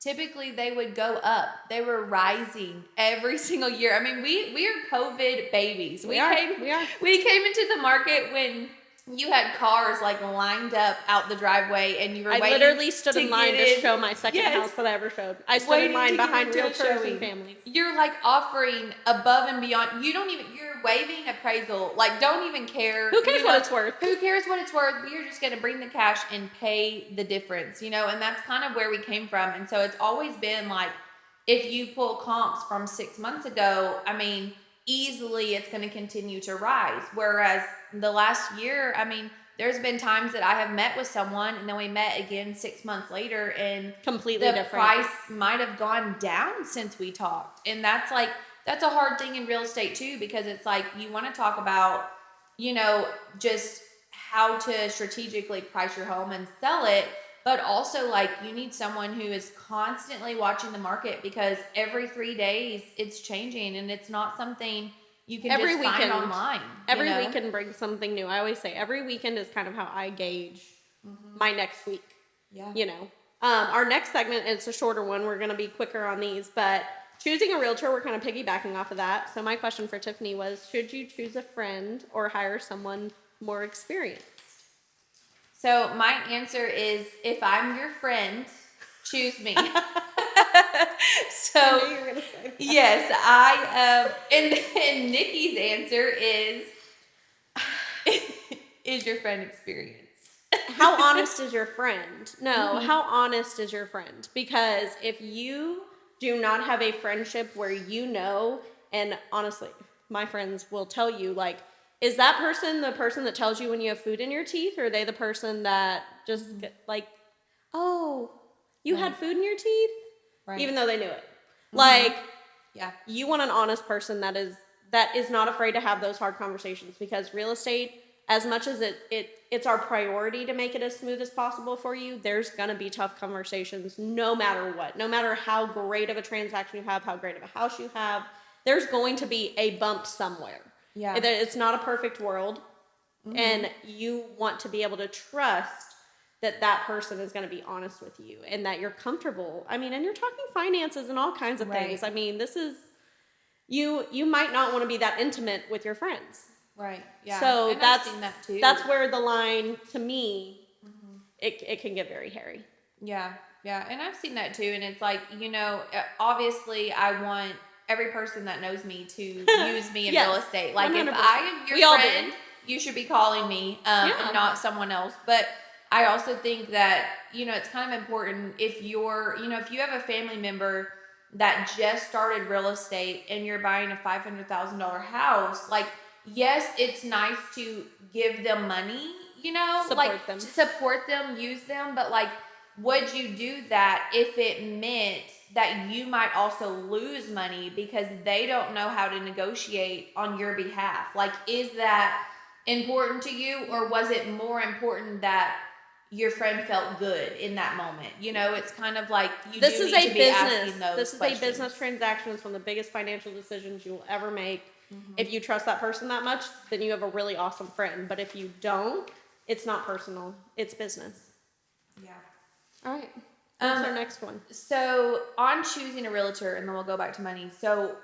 typically they would go up. They were rising every single year. I mean, we are COVID babies. We came into the market when you had cars like lined up out the driveway, and you were waiting. I literally stood in line to show my second house that I ever showed. I stood in line behind realtors and families. You're like offering above and beyond. You're waiving appraisal. Like, don't even care. Who cares what it's worth? Who cares what it's worth? We're just going to bring the cash and pay the difference, and that's kind of where we came from. And so it's always been like, if you pull comps from 6 months ago, I mean, easily it's going to continue to rise. Whereas the last year, I mean, there's been times that I have met with someone and then we met again 6 months later, and completely different. The price might have gone down since we talked. And that's a hard thing in real estate too, because it's like, you want to talk about, just how to strategically price your home and sell it. But also, like, you need someone who is constantly watching the market, because every 3 days it's changing, and it's not something you can just find online. Every weekend brings something new. I always say every weekend is kind of how I gauge my next week. Yeah. Our next segment is a shorter one. We're going to be quicker on these, but choosing a realtor, we're kind of piggybacking off of that. So my question for Tiffany was, should you choose a friend or hire someone more experienced? So my answer is, if I'm your friend, choose me. So I knew you were gonna say that. Yes, I and Nikki's answer is your friend experienced? how honest is your friend? No, how honest is your friend? Because if you do not have a friendship where you know, and honestly, my friends will tell you, like, is that person the person that tells you when you have food in your teeth, or are they the person that just like, oh, you had food in your teeth, even though they knew it? Like, you want an honest person that is not afraid to have those hard conversations, because real estate, as much as it's our priority to make it as smooth as possible for you, there's gonna be tough conversations no matter what. No matter how great of a transaction you have, how great of a house you have, there's going to be a bump somewhere. Yeah. It's not a perfect world, and you want to be able to trust that person is going to be honest with you and that you're comfortable. I mean, and you're talking finances and all kinds of things. I mean, this is, you might not want to be that intimate with your friends. Right. Yeah. So and I've seen that too. That's where the line, to me, it can get very hairy. Yeah. Yeah. And I've seen that too. And it's like, obviously I want every person that knows me to use me in real estate. Like 100%. If I am your friend, you should be calling me and not someone else. But I also think that, it's kind of important if if you have a family member that just started real estate and you're buying a $500,000 house, like, yes, it's nice to give them money, support them, use them, but like, would you do that if it meant that you might also lose money because they don't know how to negotiate on your behalf? Like, is that important to you, or was it more important that your friend felt good in that moment? It's kind of like this is a business. This is a business transaction. It's one of the biggest financial decisions you will ever make. If you trust that person that much, then you have a really awesome friend. But if you don't, it's not personal. It's business. Yeah. All right. What's our next one? So on choosing a realtor, and then we'll go back to money. So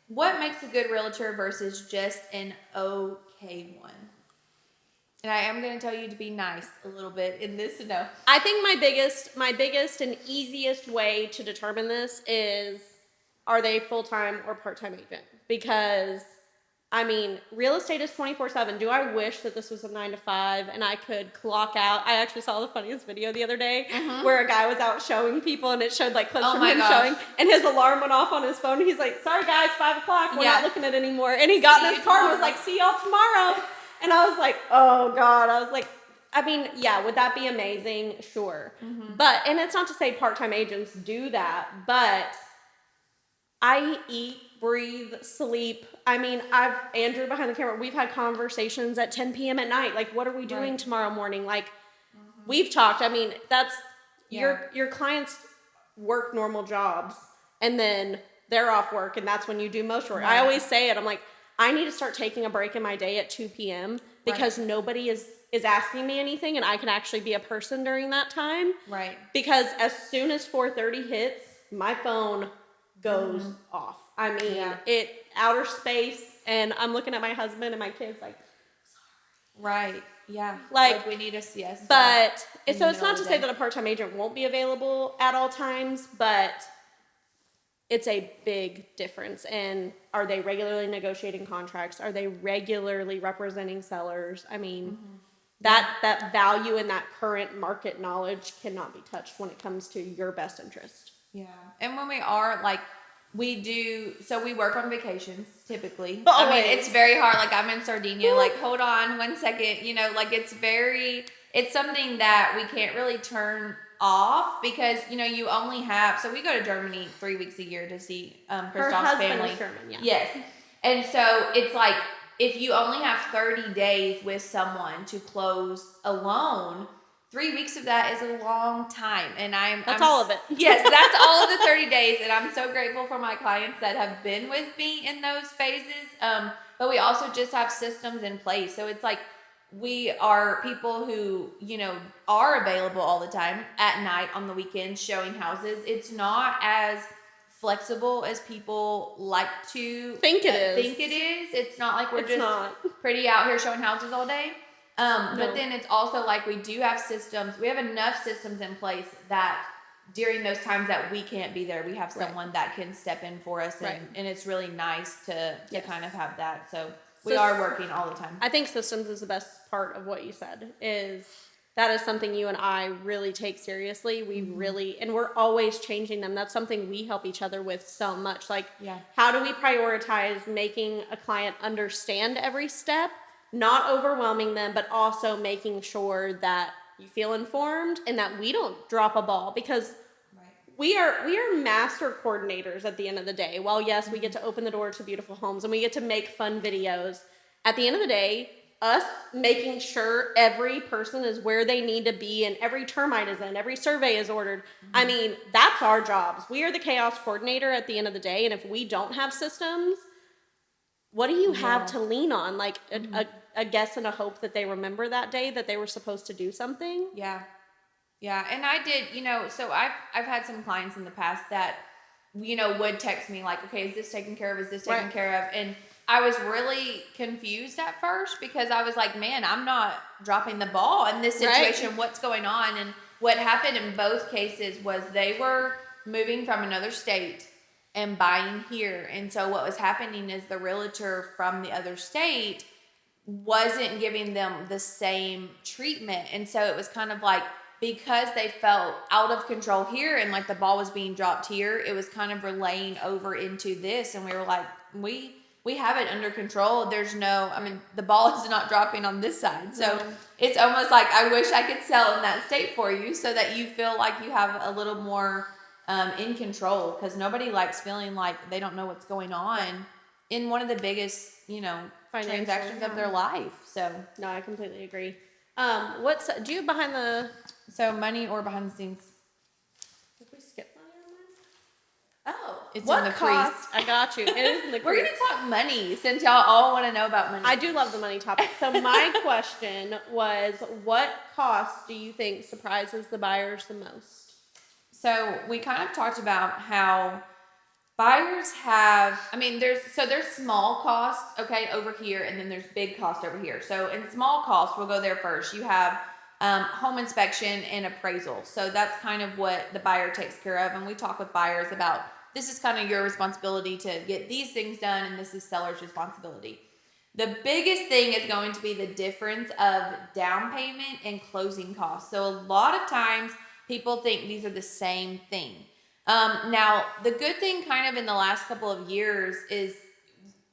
what makes a good realtor versus just an okay one? And I am going to tell you to be nice a little bit in this. No, I think my biggest and easiest way to determine this is, are they full-time or part-time agent? Because, I mean, real estate is 24/7. Do I wish that this was a 9 to 5 and I could clock out? I actually saw the funniest video the other day where a guy was out showing people, and it showed like clips from him showing, and his alarm went off on his phone. He's like, sorry guys, 5 o'clock. We're not looking at it anymore. And he got in his car and was like, see y'all tomorrow. And I was like, oh God. I was like, I mean, yeah, would that be amazing? Sure. But, and it's not to say part-time agents do that, but I eat, breathe, sleep. I mean, Andrew behind the camera, we've had conversations at 10 p.m. at night. Like, what are we doing tomorrow morning? Like, we've talked. I mean, that's, your clients work normal jobs, and then they're off work, and that's when you do most work. I always say it. I'm like, I need to start taking a break in my day at 2 p.m. because nobody is asking me anything, and I can actually be a person during that time. Right. Because as soon as 4:30 hits, my phone goes off. I mean, outer space, and I'm looking at my husband and my kids like, sorry. Right. Yeah. Like we need a siesta. But so it's not to say that a part-time agent won't be available at all times, but it's a big difference. And are they regularly negotiating contracts? Are they regularly representing sellers? I mean, that value and that current market knowledge cannot be touched when it comes to your best interest. Yeah. And when we are like, we work on vacations typically. Always. I mean, it's very hard. Like, I'm in Sardinia, like, hold on 1 second, like, it's something that we can't really turn off because, you only have, so we go to Germany 3 weeks a year to see Christoph's family. Is German, yeah. Yes. And so it's like, if you only have 30 days with someone to close a loan, 3 weeks of that is a long time. And That's all of it. Yes, that's all of the 30 days. And I'm so grateful for my clients that have been with me in those phases. But we also just have systems in place. So it's like, we are people who, are available all the time at night on the weekends showing houses. It's not as flexible as people like to think it is. It's not like we're pretty out here showing houses all day. But then it's also like we do have systems. We have enough systems in place that during those times that we can't be there, we have someone that can step in for us. And it's really nice to kind of have that. So we are working all the time. I think systems is the best part of what you said, is that is something you and I really take seriously. We really, and we're always changing them. That's something we help each other with so much. Like, how do we prioritize making a client understand every step, not overwhelming them, but also making sure that you feel informed and that we don't drop a ball, because we are master coordinators at the end of the day. While yes, we get to open the door to beautiful homes and we get to make fun videos, at the end of the day, us making sure every person is where they need to be and every termite is in, every survey is ordered. I mean, that's our jobs. We are the chaos coordinator at the end of the day, and if we don't have systems, what do you have to lean on? Like a guess and a hope that they remember that day that they were supposed to do something? Yeah. Yeah. And I did, so I've had some clients in the past that, would text me like, okay, is this taken care of? Is this taken care of? And I was really confused at first because I was like, man, I'm not dropping the ball in this situation. What's going on? And what happened in both cases was they were moving from another state and buying here. And so what was happening is the realtor from the other state wasn't giving them the same treatment. And so it was kind of like, because they felt out of control here and like the ball was being dropped here, it was kind of relaying over into this. And we were like, we have it under control. The ball is not dropping on this side. So it's almost like, I wish I could sell in that state for you so that you feel like you have a little more in control, because nobody likes feeling like they don't know what's going on in one of the biggest, transactions of their life. So no, I completely agree. Do you behind the... So money or behind the scenes? Did we skip money on mine? Oh, it's what in the cost? crease. I got you. It is in the crease. We're gonna talk money since y'all all want to know about money. I do love the money topic. So my question was, what cost do you think surprises the buyers the most? So we kind of talked about how buyers have, there's small costs, okay, over here, and then there's big cost over here. So in small cost, we'll go there first. You have home inspection and appraisal. So that's kind of what the buyer takes care of. And we talk with buyers about, this is kind of your responsibility to get these things done, and this is seller's responsibility. The biggest thing is going to be the difference of down payment and closing costs. So a lot of times people think these are the same thing. Now, the good thing kind of in the last couple of years is,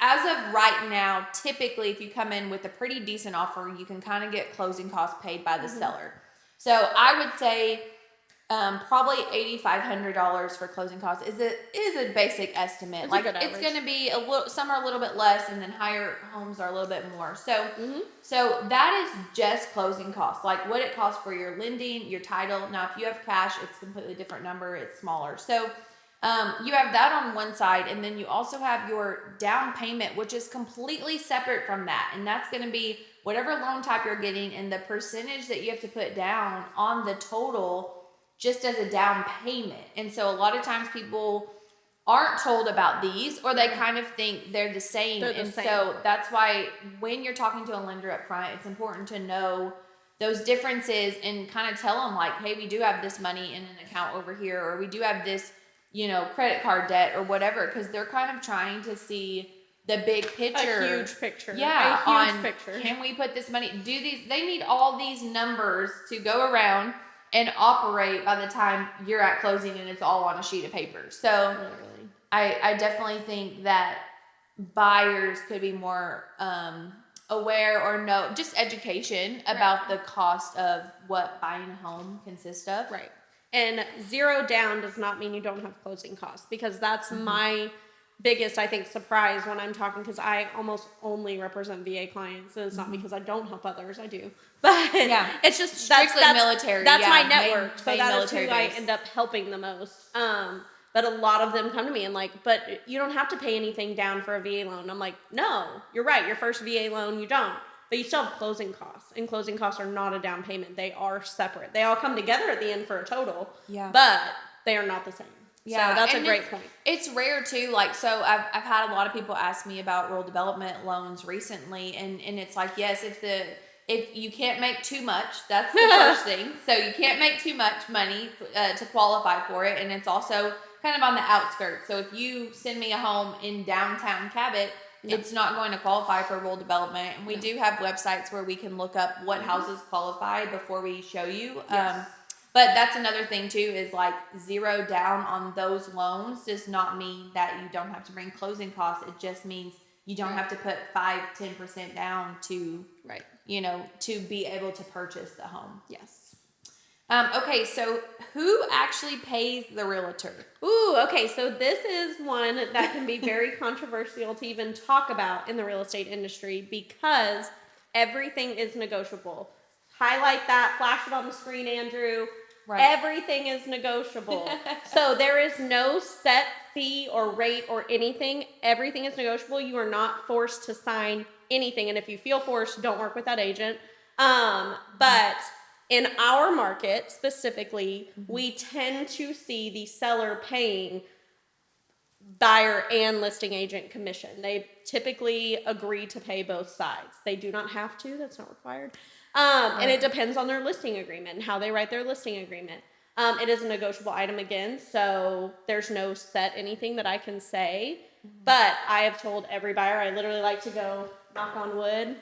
as of right now, typically if you come in with a pretty decent offer, you can kind of get closing costs paid by the seller. So I would say probably $8,500 for closing costs is a basic estimate. That's like a good it's average. going to be some are a little bit less, and then higher homes are a little bit more. So so that is just closing costs, like what it costs for your lending, your title. Now, if you have cash, it's a completely different number. It's smaller. So you have that on one side, and then you also have your down payment, which is completely separate from that. And that's going to be whatever loan type you're getting and the percentage that you have to put down on the total just as a down payment. And so a lot of times people aren't told about these, or they kind of think they're the same. So that's why when you're talking to a lender up front, it's important to know those differences and kind of tell them like, hey, we do have this money in an account over here, or we do have this, credit card debt or whatever, because they're kind of trying to see the big picture. A huge picture. Yeah. A huge picture. Can we put this money, they need all these numbers to go around and operate by the time you're at closing and it's all on a sheet of paper. So I definitely think that buyers could be more aware or know, just education about the cost of what buying a home consists of. Right. And zero down does not mean you don't have closing costs, because that's my biggest, I think, surprise when I'm talking, because I almost only represent VA clients, and it's not because I don't help others, I do. But it's just strictly military. That's my network. Main so that is who military I base. end up helping the most. But a lot of them come to me and like, but you don't have to pay anything down for a VA loan. I'm like, no, you're right. Your first VA loan, you don't. But you still have closing costs, and closing costs are not a down payment. They are separate. They all come together at the end for a total, but they are not the same. Yeah, so that's and a great point. It's rare too. Like, so I've had a lot of people ask me about rural development loans recently, and it's like, yes, if you can't make too much, that's the first thing. So you can't make too much money to qualify for it, and it's also kind of on the outskirts. So if you send me a home in downtown Cabot, it's not going to qualify for rural development. And we do have websites where we can look up what houses qualify before we show you. Yes. But that's another thing too, is like 0 down on those loans does not mean that you don't have to bring closing costs. It just means you don't have to put 5-10% down to, Right. you know, to be able to purchase the home. Yes. Okay, so who actually pays the realtor? Ooh, okay. So this is one that can be very controversial to even talk about in the real estate industry because everything is negotiable. Highlight that, flash it on the screen, Andrew. Right. Everything is negotiable. So there is no set fee or rate or anything. Everything is negotiable. You are not forced to sign anything. And if you feel forced, don't work with that agent. But in our market specifically, we tend to see the seller paying buyer and listing agent commission. They typically agree to pay both sides. They do not have to, that's not required. And it depends on their listing agreement and how they write their listing agreement. It is a negotiable item again, so there's no set anything that I can say. But I have told every buyer, I literally like to go knock on wood.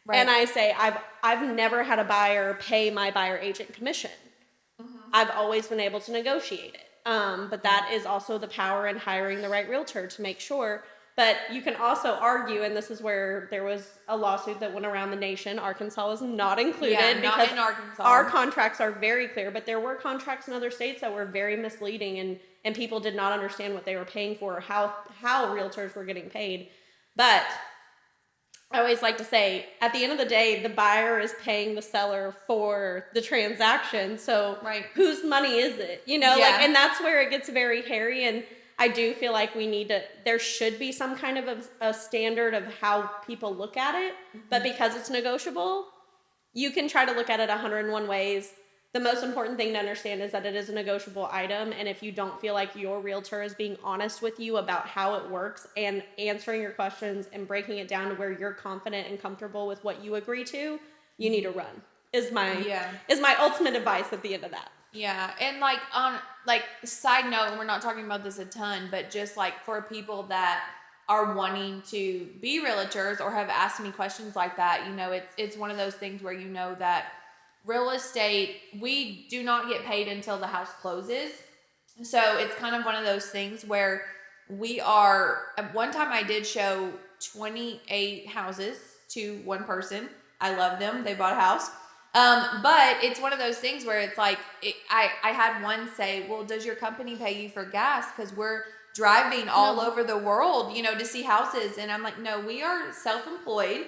Right. And I say, I've never had a buyer pay my buyer agent commission. I've always been able to negotiate it. But that is also the power in hiring the right realtor to make sure. But you can also argue, and this is where there was a lawsuit that went around the nation. Arkansas was not included Not because in Arkansas. our contracts are very clear, but there were contracts in other states that were very misleading and people did not understand what they were paying for or how realtors were getting paid. But I always like to say, at the end of the day, the buyer is paying the seller for the transaction. So Right. whose money is it? You know, Yeah. like, and that's where it gets very hairy. And I do feel like there should be some kind of a standard of how people look at it. But because it's negotiable, you can try to look at it 101 ways. The most important thing to understand is that it is a negotiable item. And if you don't feel like your realtor is being honest with you about how it works and answering your questions and breaking it down to where you're confident and comfortable with what you agree to, you need to run, is my ultimate advice at the end of that. Yeah, and like on side note, and we're not talking about this a ton, but just like for people that are wanting to be realtors or have asked me questions like that, you know, it's one of those things where you know that real estate, we do not get paid until the house closes. So it's kind of one of those things where we are, at one time I did show 28 houses to one person. I love them. They bought a house. But it's one of those things where it's like, I had one say, well, does your company pay you for gas? Because we're driving all over the world, you know, to see houses. And I'm like, no, we are self-employed.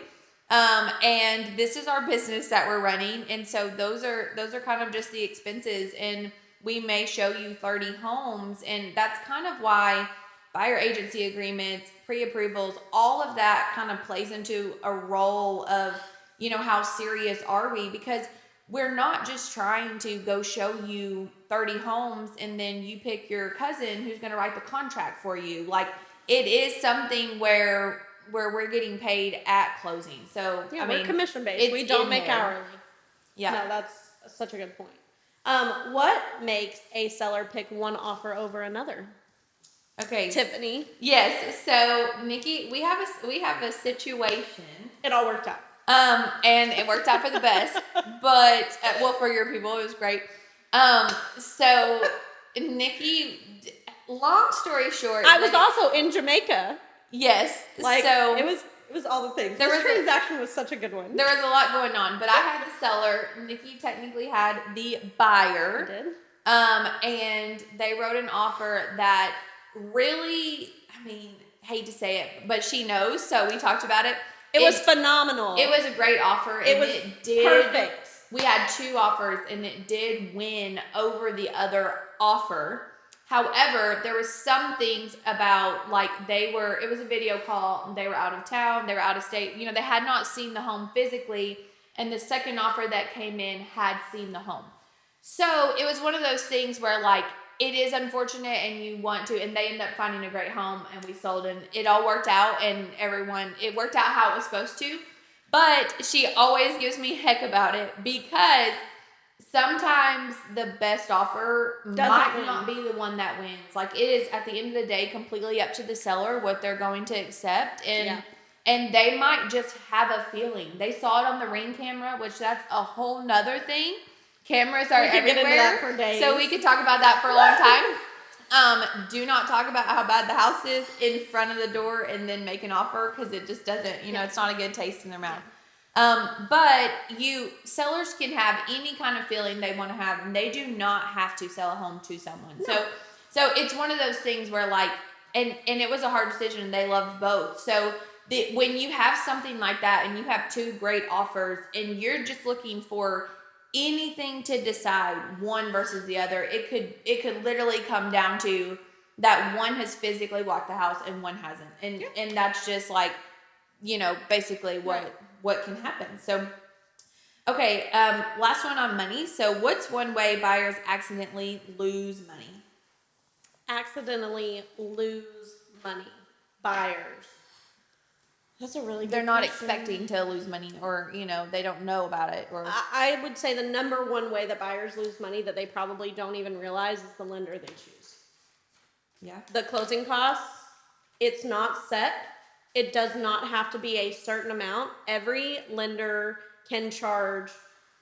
And this is our business that we're running. And so those are kind of just the expenses. And we may show you 30 homes. And that's kind of why buyer agency agreements, pre-approvals, all of that kind of plays into a role of, you know, how serious are we? Because we're not just trying to go show you 30 homes and then you pick your cousin who's going to write the contract for you. Like, it is something where we're getting paid at closing. So, Yeah, I we're mean, commission based. We don't make hourly. Yeah. No, that's such a good point. What makes a seller pick one offer over another? Okay. Tiffany. Yes. So, Nikki, we have a situation. It all worked out. And it worked out for the best, but, well, for your people, it was great. So Nikki, long story short, I was also in Jamaica. yes. Like, so it was all the things. There This was transaction was such a good one. there was a lot going on, but I had the seller. Nikki technically had the buyer. I did. And they wrote an offer that really, I mean, hate to say it, but she knows. So we talked about it. It was phenomenal. It was a great offer. It was perfect. We had 2 offers and it did win over the other offer. However, there was some things about, like, it was a video call, they were out of town, they were out of state, you know, they had not seen the home physically, and the second offer that came in had seen the home. So it was one of those things where, like, it is unfortunate and you want to, and they end up finding a great home and we sold, and it all worked out and it worked out how it was supposed to. But she always gives me heck about it because sometimes the best offer Doesn't might win. not be the one that wins. Like, it is at the end of the day completely up to the seller what they're going to accept, and they might just have a feeling. They saw it on the Ring camera, which that's a whole nother thing. Cameras are We could everywhere, get into that for days. so we could talk about that for a long time. Do not talk about how bad the house is in front of the door and then make an offer, because it just doesn't, it's not a good taste in their mouth. But sellers can have any kind of feeling they want to have, and they do not have to sell a home to someone. No. So it's one of those things where, like, and it was a hard decision. They loved both. So when you have something like that and you have two great offers and you're just looking for anything to decide one versus the other, it could literally come down to that one has physically walked the house and one hasn't, and that's just like, basically what can happen. So okay, last one on money. So what's one way buyers accidentally lose money? Accidentally lose money. Buyers. That's a really good They're not question. expecting to lose money, or they don't know about it, or I would say the number one way that buyers lose money that they probably don't even realize is the lender they choose. yeah. The closing costs, it's not set. It does not have to be a certain amount. Every lender can charge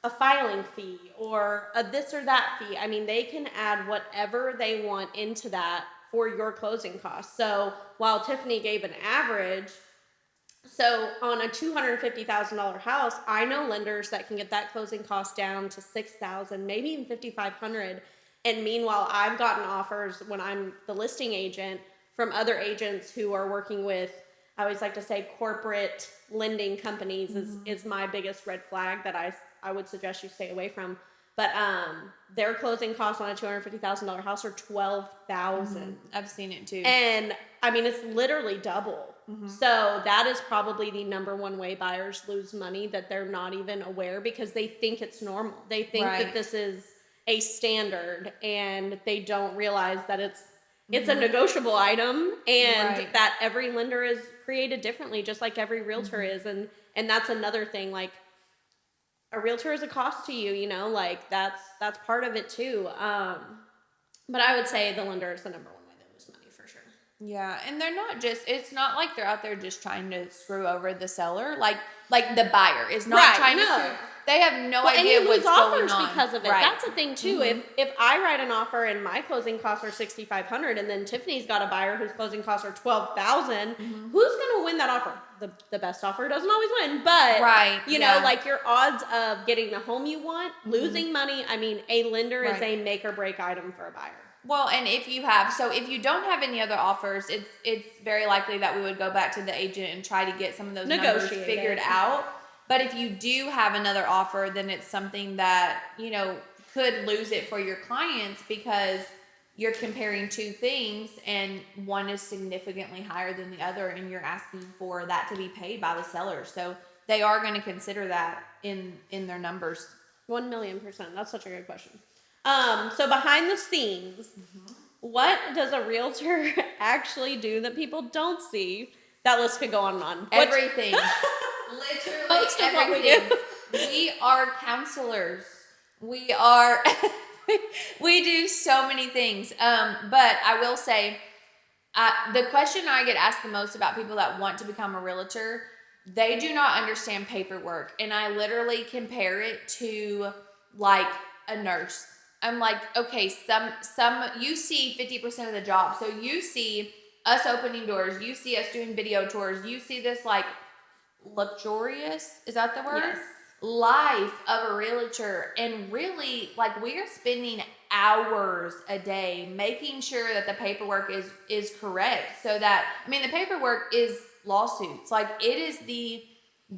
a filing fee or a this or that fee. I mean, they can add whatever they want into that for your closing costs. So while Tiffany gave an average, so on a $250,000 house, I know lenders that can get that closing cost down to $6,000, maybe even $5,500. And meanwhile, I've gotten offers when I'm the listing agent from other agents who are working with, I always like to say, corporate lending companies is my biggest red flag that I would suggest you stay away from. But their closing costs on a $250,000 house are $12,000. I've seen it too. And I mean, it's literally double. So that is probably the number one way buyers lose money, that they're not even aware because they think it's normal. They think that this is a standard, and they don't realize that it's a negotiable item, and that every lender is created differently, just like every realtor is. And that's another thing, like, a realtor is a cost to you, like that's part of it too. But I would say the lender is the number one way they lose money for sure. Yeah, and they're not just, it's not like they're out there just trying to screw over the seller. Like the buyer is not trying to screw. They have no idea and you what's lose offers going on because of it. That's the thing too. If I write an offer and my closing costs are $6,500, and then Tiffany's got a buyer whose closing costs are $12,000, who's going to win that offer? The best offer doesn't always win, but you know, like, your odds of getting the home you want, losing money. I mean, a lender is a make or break item for a buyer. Well, and if you don't have any other offers, it's very likely that we would go back to the agent and try to get some of those numbers figured out. But if you do have another offer, then it's something that, could lose it for your clients, because you're comparing two things and one is significantly higher than the other, and you're asking for that to be paid by the seller. So they are going to consider that in their numbers. 1,000,000%. That's such a good question. So behind the scenes, what does a realtor actually do that people don't see? That list could go on and on. Everything. Literally Most of what everything. We are counselors. We are, we do so many things. But I will say, the question I get asked the most about people that want to become a realtor, they do not understand paperwork. And I literally compare it to like a nurse. I'm like, okay, you see 50% of the job. So you see us opening doors. You see us doing video tours. You see this like luxurious, is that the word? Yes. Life of a realtor. And really, like, we are spending hours a day making sure that the paperwork is correct. So that, I mean, the paperwork is lawsuits. Like, it is the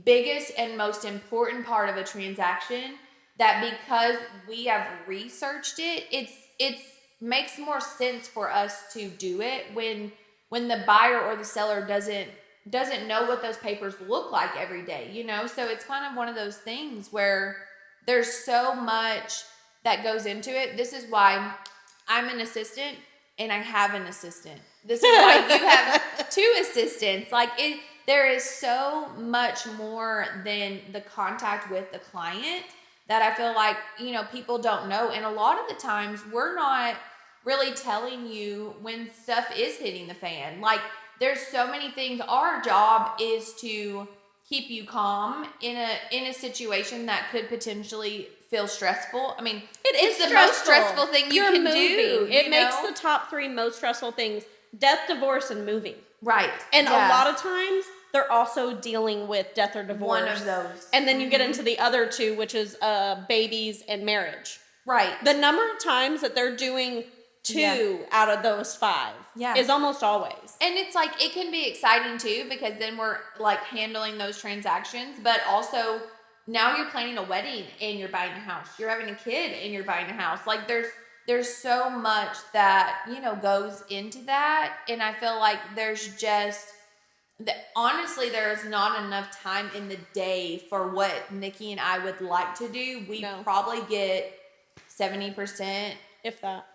biggest and most important part of a transaction, that because we have researched it, it's makes more sense for us to do it when the buyer or the seller doesn't know what those papers look like every day, So it's kind of one of those things where there's so much that goes into it. This is why I'm an assistant and I have an assistant. This is why you have two assistants. Like, there is so much more than the contact with the client that I feel like, people don't know. And a lot of the times we're not really telling you when stuff is hitting the fan. Like, there's so many things. Our job is to keep you calm in a situation that could potentially feel stressful. I mean, it's the most stressful thing you can do. It makes the top 3 most stressful things: death, divorce, and moving. Right. And a lot of times they're also dealing with death or divorce. One of those. And then you get into the other 2, which is babies and marriage. Right. The number of times that they're doing 2 out of those 5 is almost always. And it's like, it can be exciting too, because then we're like handling those transactions, but also now you're planning a wedding and you're buying a house. You're having a kid and you're buying a house. Like, there's so much that, goes into that. And I feel like there's just, honestly, there is not enough time in the day for what Nikki and I would like to do. We probably get 70%, if that,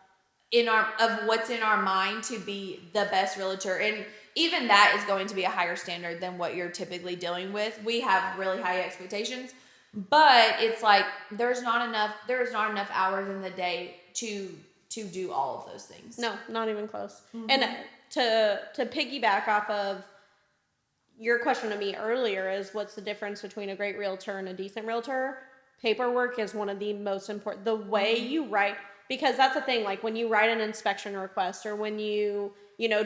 of what's in our mind to be the best realtor. And even that is going to be a higher standard than what you're typically dealing with. We have really high expectations, but it's like, there's not enough hours in the day to do all of those things. No, not even close. And to piggyback off of your question to me earlier, is what's the difference between a great realtor and a decent realtor? Paperwork is one of the most important. The way you write, because that's the thing, like when you write an inspection request or when you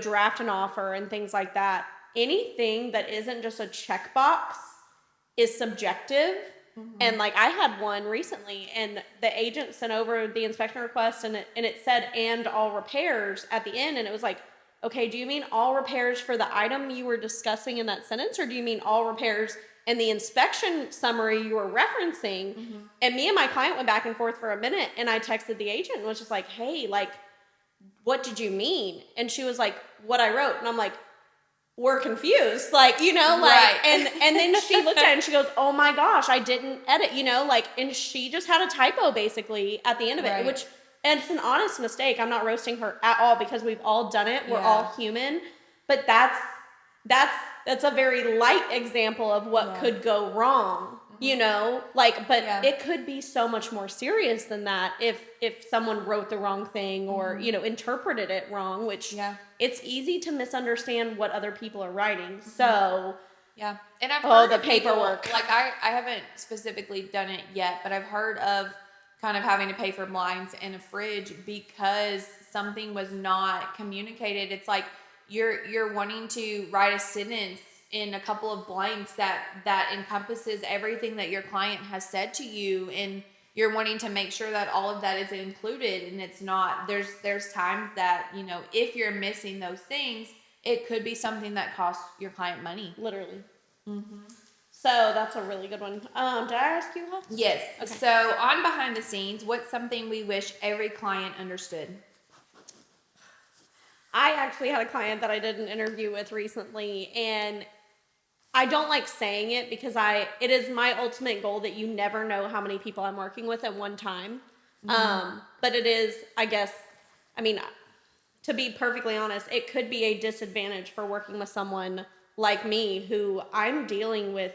draft an offer and things like that, anything that isn't just a checkbox is subjective. And like, I had one recently and the agent sent over the inspection request and it said, and all repairs at the end. And it was like, okay, do you mean all repairs for the item you were discussing in that sentence? Or do you mean all repairs in the inspection summary you were referencing? And me and my client went back and forth for a minute, and I texted the agent and was just like, hey, like, what did you mean? And she was like, what I wrote. And I'm like, we're confused. Like, Right. and then she looked at it and she goes, oh my gosh, I didn't edit, and she just had a typo basically at the end of it, Right. which, and it's an honest mistake. I'm not roasting her at all because we've all done it. We're all human, but that's a very light example of what could go wrong, but it could be so much more serious than that if someone wrote the wrong thing or, interpreted it wrong, which it's easy to misunderstand what other people are writing. So yeah. And I've heard the of people, paperwork. like I haven't specifically done it yet, but I've heard of kind of having to pay for blinds and a fridge because something was not communicated. It's like you're wanting to write a sentence in a couple of blanks that encompasses everything that your client has said to you, and you're wanting to make sure that all of that is included, and it's not. There's times that, if you're missing those things, it could be something that costs your client money. Literally. So that's a really good one. Did I ask you? Yes. Okay. So on behind the scenes, what's something we wish every client understood? I actually had a client that I did an interview with recently, and I don't like saying it because it is my ultimate goal that you never know how many people I'm working with at one time. But it is, I guess, to be perfectly honest, it could be a disadvantage for working with someone like me who I'm dealing with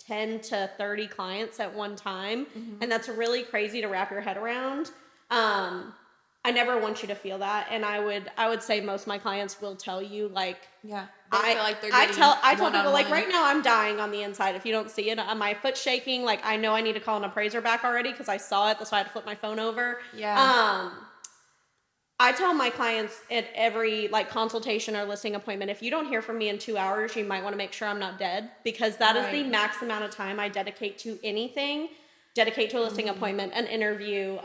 10 to 30 clients at one time. And that's really crazy to wrap your head around. I never want you to feel that. And I would say most of my clients will tell you, like, yeah, they feel like they're I tell people, one-on-one. like, right now I'm dying on the inside. If you don't see it, my foot's shaking. Like, I know I need to call an appraiser back already because I saw it. That's why I had to flip my phone over. Yeah. I tell my clients at every consultation or listing appointment, if you don't hear from me in 2 hours, you might want to make sure I'm not dead, because that is the max amount of time I dedicate to anything. Dedicate to a listing appointment, an interview,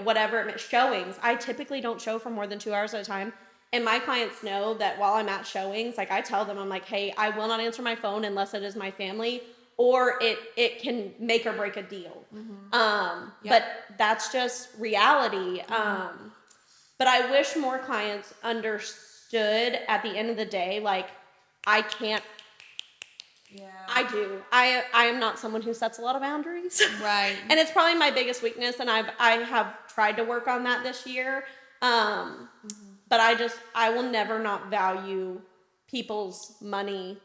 whatever, showings. I typically don't show for more than 2 hours at a time. And my clients know that while I'm at showings, like, I tell them, I'm like, hey, I will not answer my phone unless it is my family or it can make or break a deal. But that's just reality. But I wish more clients understood at the end of the day, like, I can't. Yeah. I do. I am not someone who sets a lot of boundaries. Right. And it's probably my biggest weakness, and I have tried to work on that this year. But I will never not value people's money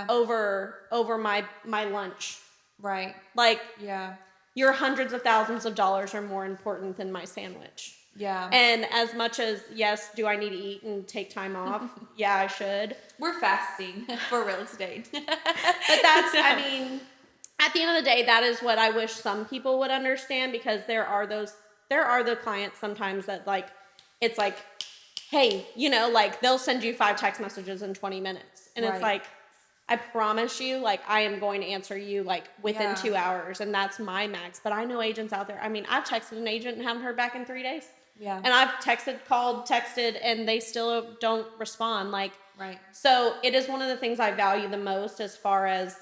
over my lunch. Right. Like, yeah. your hundreds of thousands of dollars are more important than my sandwich. Yeah. And as much as, yes, do I need to eat and take time off? Yeah, I should. We're fasting for real estate. But that's, I mean, at the end of the day, that is what I wish some people would understand, because there are the clients sometimes that like, it's like, hey, you know, like they'll send you 5 text messages in 20 minutes. And it's like, I promise you, like, I am going to answer you like within 2 hours, and that's my max. But I know agents out there. I mean, I've texted an agent and haven't heard back in 3 days. Yeah. And I've called, texted, and they still don't respond. Like, right. So it is one of the things I value the most as far as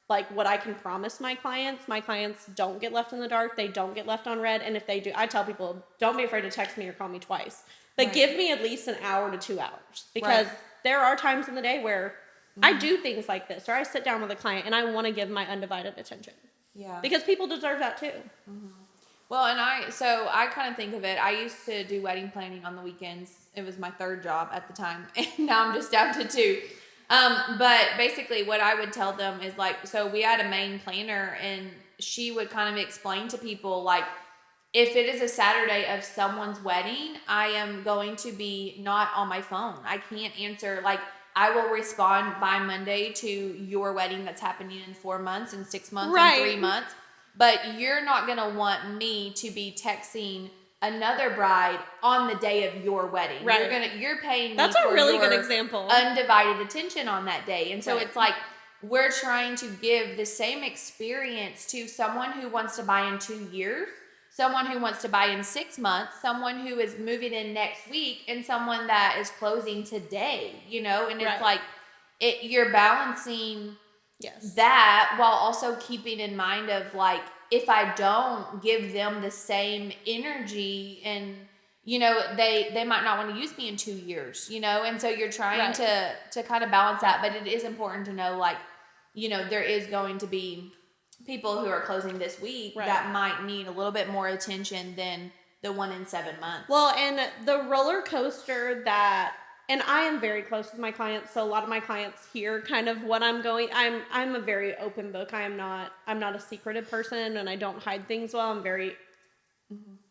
like what I can promise my clients. My clients don't get left in the dark. They don't get left on red. And if they do, I tell people, don't be afraid to text me or call me twice. But give me at least an hour to 2 hours, because there are times in the day where I do things like this, or I sit down with a client and I want to give my undivided attention. Yeah. Because people deserve that too. Well, and I kind of think of it. I used to do wedding planning on the weekends. It was my 3rd job at the time, and now I'm just down to 2. But basically what I would tell them is like, so we had a main planner, and she would kind of explain to people, like, if it is a Saturday of someone's wedding, I am going to be not on my phone. I can't answer, like, I will respond by Monday to your wedding that's happening in 4 months and 6 months and 3 months. But you're not going to want me to be texting another bride on the day of your wedding. Right. You're paying me That's for a really your good example. Undivided attention on that day. And so it's like, we're trying to give the same experience to someone who wants to buy in 2 years, someone who wants to buy in 6 months, someone who is moving in next week, and someone that is closing today, you know? And it's like, you're balancing that while also keeping in mind of like, if I don't give them the same energy, and you know, they might not want to use me in 2 years, you know? And so you're trying to kind of balance that. But it is important to know, like, you know, there is going to be people who are closing this week that might need a little bit more attention than the one in 7 months. Well, and the roller coaster that, and I am very close with my clients, so a lot of my clients hear kind of what I'm going. I'm a very open book. I'm not a secretive person, and I don't hide things well. I'm very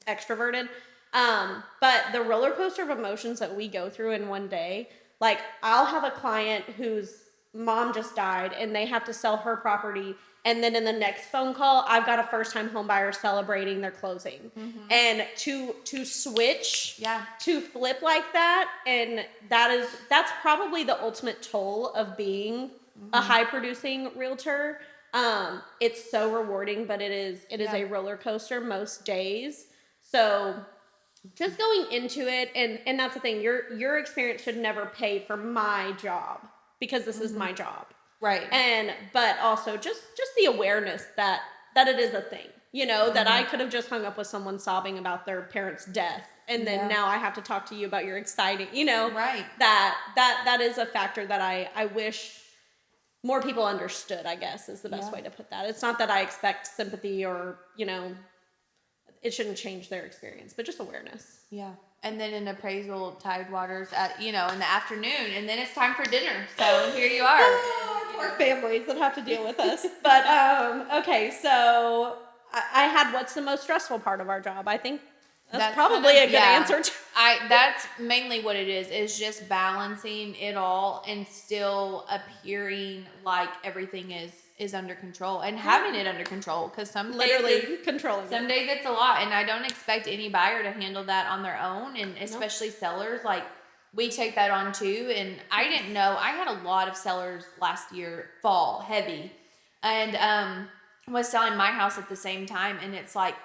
extroverted. But the roller coaster of emotions that we go through in one day, like, I'll have a client whose mom just died and they have to sell her property, and then in the next phone call, I've got a first-time home buyer celebrating their closing. And to switch, to flip like that, and that's probably the ultimate toll of being a high-producing realtor. It's so rewarding, but it is a roller coaster most days. So just going into it, and that's the thing, your experience should never pay for my job, because this is my job. Right. But also just the awareness that it is a thing, you know, that I could have just hung up with someone sobbing about their parents' death, and then now I have to talk to you about your exciting, you know, that is a factor that I wish more people understood, I guess, is the best way to put that. It's not that I expect sympathy or, you know, it shouldn't change their experience, but just awareness. Yeah. And then an appraisal Tidewaters at, you know, in the afternoon, and then it's time for dinner. So here you are. Poor families that have to deal with us. But okay, so I had, what's the most stressful part of our job? I think that's probably a good answer. That's mainly what it is just balancing it all and still appearing like everything is under control, and having it under control, because some days it's a lot, and I don't expect any buyer to handle that on their own, and especially sellers, like, we take that on too. And I didn't know, I had a lot of sellers last year fall heavy, and was selling my house at the same time, and it's like,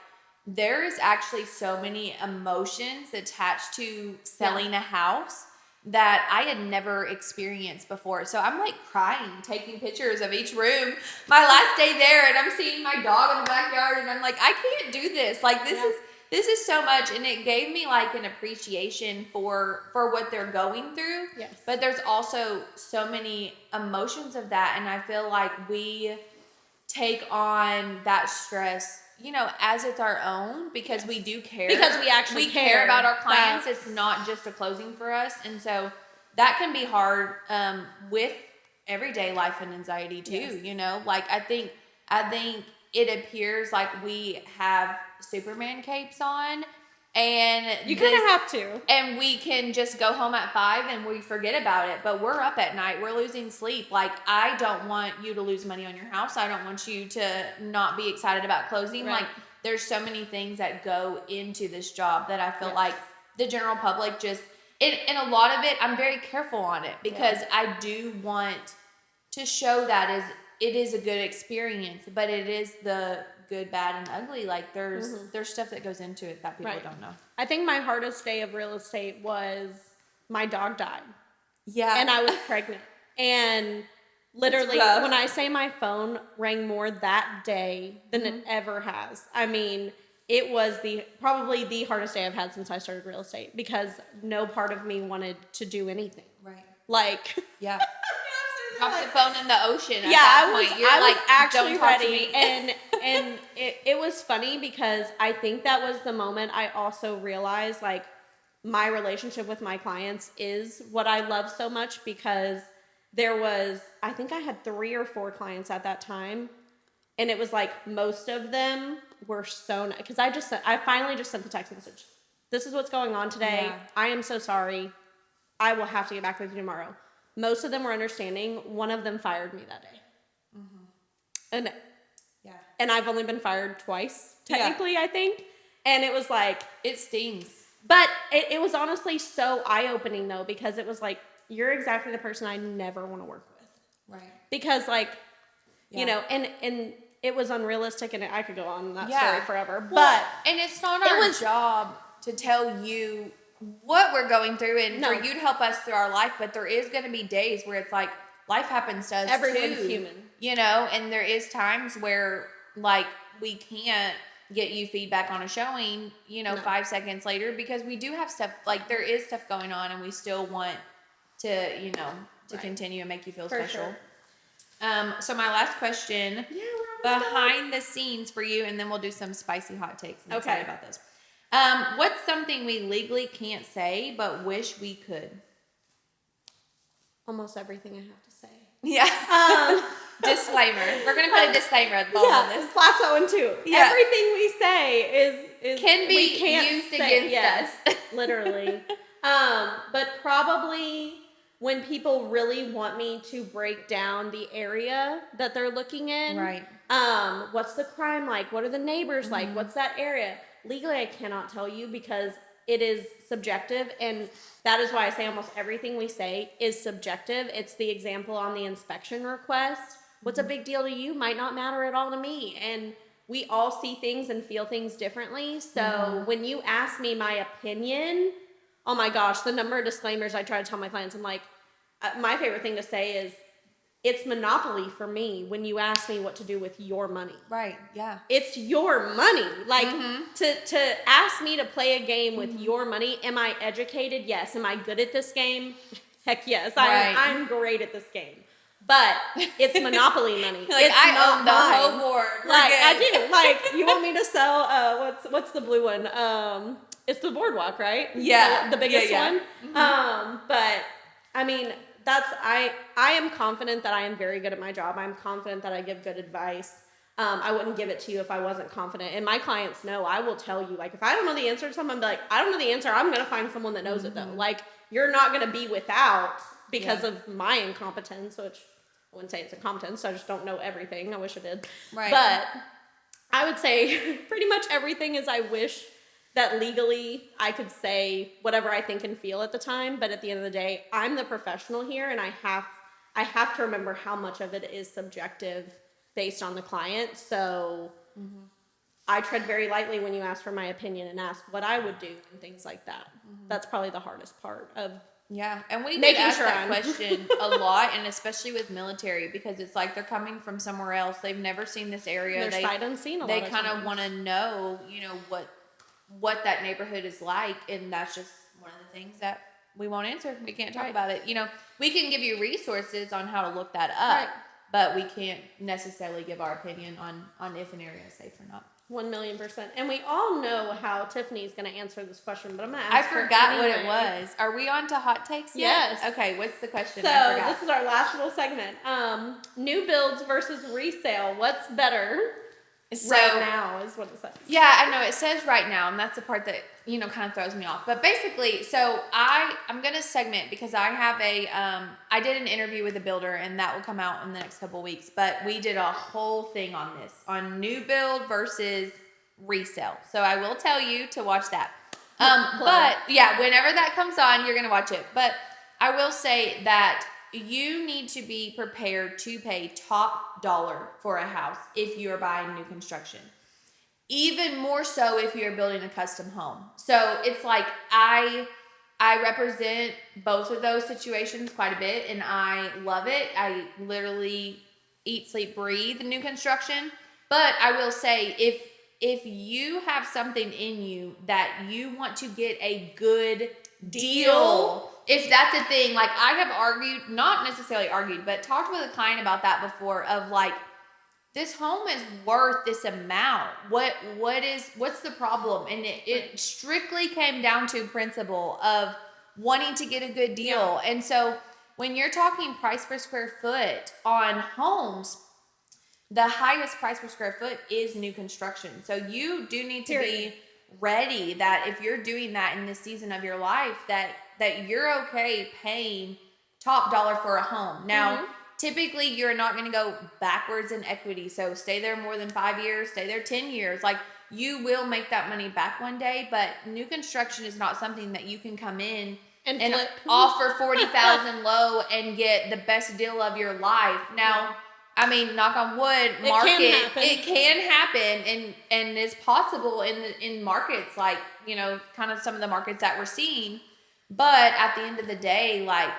there is actually so many emotions attached to selling a house that I had never experienced before. So I'm like crying, taking pictures of each room. My last day there, and I'm seeing my dog in the backyard, and I'm like, I can't do this. Like, this is so much. And it gave me like an appreciation for what they're going through. Yes. But there's also so many emotions of that. And I feel like we take on that stress, you know, as it's our own, because we do care. Because we actually care about our clients. It's not just a closing for us. And so that can be hard with everyday life and anxiety too, you know? Like, I think it appears like we have Superman capes on, and You kind of have to. and we can just go home at 5 and we forget about it. But we're up at night. We're losing sleep. Like, I don't want you to lose money on your house. I don't want you to not be excited about closing. Right. Like, there's so many things that go into this job that I feel like the general public just, and a lot of it, I'm very careful on it because I do want to show that it is a good experience, but it is the good, bad, and ugly. Like, there's stuff that goes into it that people don't know. I think my hardest day of real estate was my dog died. Yeah. And I was pregnant. And literally, when I say my phone rang more that day than it ever has. I mean, it was probably the hardest day I've had since I started real estate because no part of me wanted to do anything. Right. Like, Yeah. Drop the phone in the ocean at yeah, that point. You're I was like, actually don't talk to ready. me. And it was funny because I think that was the moment I also realized, like, my relationship with my clients is what I love so much because I think I had 3 or 4 clients at that time. And it was like most of them were so, because I finally just sent the text message. This is what's going on today. Yeah. I am so sorry. I will have to get back with you tomorrow. Most of them were understanding. One of them fired me that day. And I've only been fired twice, technically, I think. And it was like, It stings. but it was honestly so eye-opening, though, because it was like, you're exactly the person I never want to work with. Right. Because, like, you know, and it was unrealistic, and I could go on that story forever. Well, and it's not our job to tell you what we're going through and for you to help us through our life, but there is going to be days where it's like life happens to us Everyone's too, human. you know, and there is times where like we can't get you feedback on a showing, you know, 5 seconds later because we do have stuff, like there is stuff going on and we still want to, you know, to continue and make you feel special. Sure. So my last question, behind the scenes for you, and then we'll do some spicy hot takes. I'm excited about this. What's something we legally can't say but wish we could? Almost everything I have to say. Yeah. Disclaimer. We're gonna put a disclaimer at the bottom of this. Flash that one too. Yeah. Everything we say is Can be we can't used say, against us. Literally. But probably when people really want me to break down the area that they're looking in. Right. What's the crime like? What are the neighbors like? What's that area? Legally, I cannot tell you because it is subjective, and that is why I say almost everything we say is subjective. It's the example on the inspection request. What's a big deal to you might not matter at all to me, and we all see things and feel things differently. So when you ask me my opinion, oh my gosh, the number of disclaimers I try to tell my clients, I'm like, my favorite thing to say is, it's monopoly for me when you ask me what to do with your money. Right. Yeah. It's your money. Like, to ask me to play a game with your money, am I educated? Yes. Am I good at this game? Heck yes. Right. I'm great at this game. But it's monopoly money. Like, it's I not own the mine. whole board. We're Like, good. I do. Like, you want me to sell, what's the blue one? It's the boardwalk, right? Yeah. The biggest Yeah. one. But I mean, I am confident that I am very good at my job. I'm confident that I give good advice. I wouldn't give it to you if I wasn't confident. And my clients know, I will tell you, like, if I don't know the answer to something, I'm like, I don't know the answer. I'm going to find someone that knows it though. Like, you're not going to be without because of my incompetence, which I wouldn't say it's incompetence. I just don't know everything. I wish I did. Right. But I would say pretty much everything is I wish that legally I could say whatever I think and feel at the time, but at the end of the day, I'm the professional here, and I have to remember how much of it is subjective based on the client. So I tread very lightly when you ask for my opinion and ask what I would do and things like that. That's probably the hardest part of and we did making ask sure that I'm- question a lot, and especially with military, because it's like they're coming from somewhere else. They've never seen this area. They're sight unseen a lot They of kind of times. want to know, you know, what that neighborhood is like, and that's just one of the things that we won't answer. We can't talk about it. You know, we can give you resources on how to look that up, but we can't necessarily give our opinion on if an area is safe or not. 1,000,000%. And we all know how Tiffany's going to answer this question, but I'm going to I ask her forgot what anyway. it was. Are we on to hot takes yet? Yes. Okay, what's the question? So I forgot. this is our last little segment. New builds versus resale. What's better? So, right now is what it says. Yeah, I know it says right now, and that's the part that kind of throws me off. But basically, so I'm gonna segment because I have I did an interview with a builder, and that will come out in the next couple of weeks. But we did a whole thing on this, on new build versus resale. So I will tell you to watch that. But yeah, whenever that comes on, you're gonna watch it. But I will say that you need to be prepared to pay top dollar for a house if you're buying new construction. Even more so if you're building a custom home. So it's like I represent both of those situations quite a bit, and I love it. I literally eat, sleep, breathe new construction. But I will say, if you have something in you that you want to get a good deal, if that's a thing, like I have argued, not necessarily argued, but talked with a client about that before, of like, this home is worth this amount. What's the problem? And it strictly came down to principle of wanting to get a good deal. Yeah. And so when you're talking price per square foot on homes, the highest price per square foot is new construction. So you do need to be ready that if you're doing that in this season of your life, that you're okay paying top dollar for a home. Now, typically you're not going to go backwards in equity. So stay there more than 5 years, stay there 10 years. Like, you will make that money back one day, but new construction is not something that you can come in and offer $40,000 low and get the best deal of your life. Now, I mean, knock on wood, it can happen and is possible in markets like, kind of some of the markets that we're seeing. But at the end of the day, like,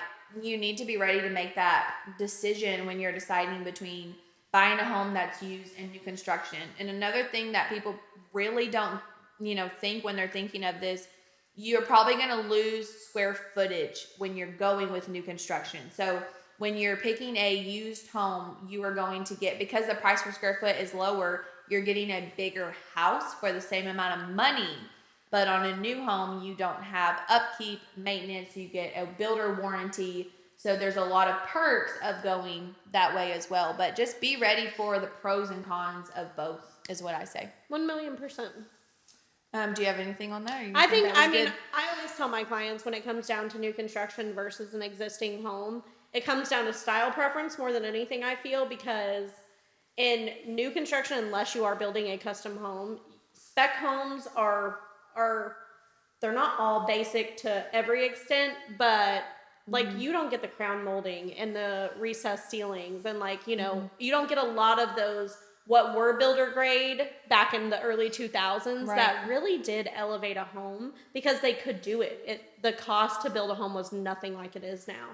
you need to be ready to make that decision when you're deciding between buying a home that's used and new construction. And another thing that people really don't, think when they're thinking of this, you're probably going to lose square footage when you're going with new construction. So when you're picking a used home, you are going to get, because the price per square foot is lower, you're getting a bigger house for the same amount of money. But on a new home, you don't have upkeep, maintenance, you get a builder warranty. So there's a lot of perks of going that way as well. But just be ready for the pros and cons of both, is what I say. 1,000,000%. Do you have anything on that? I always tell my clients, when it comes down to new construction versus an existing home, it comes down to style preference more than anything, I feel, because in new construction, unless you are building a custom home, spec homes are they're not all basic to every extent, but like you don't get the crown molding and the recessed ceilings, and like, you don't get a lot of those what were builder grade back in the early 2000s that really did elevate a home because they could do it. The cost to build a home was nothing like it is now.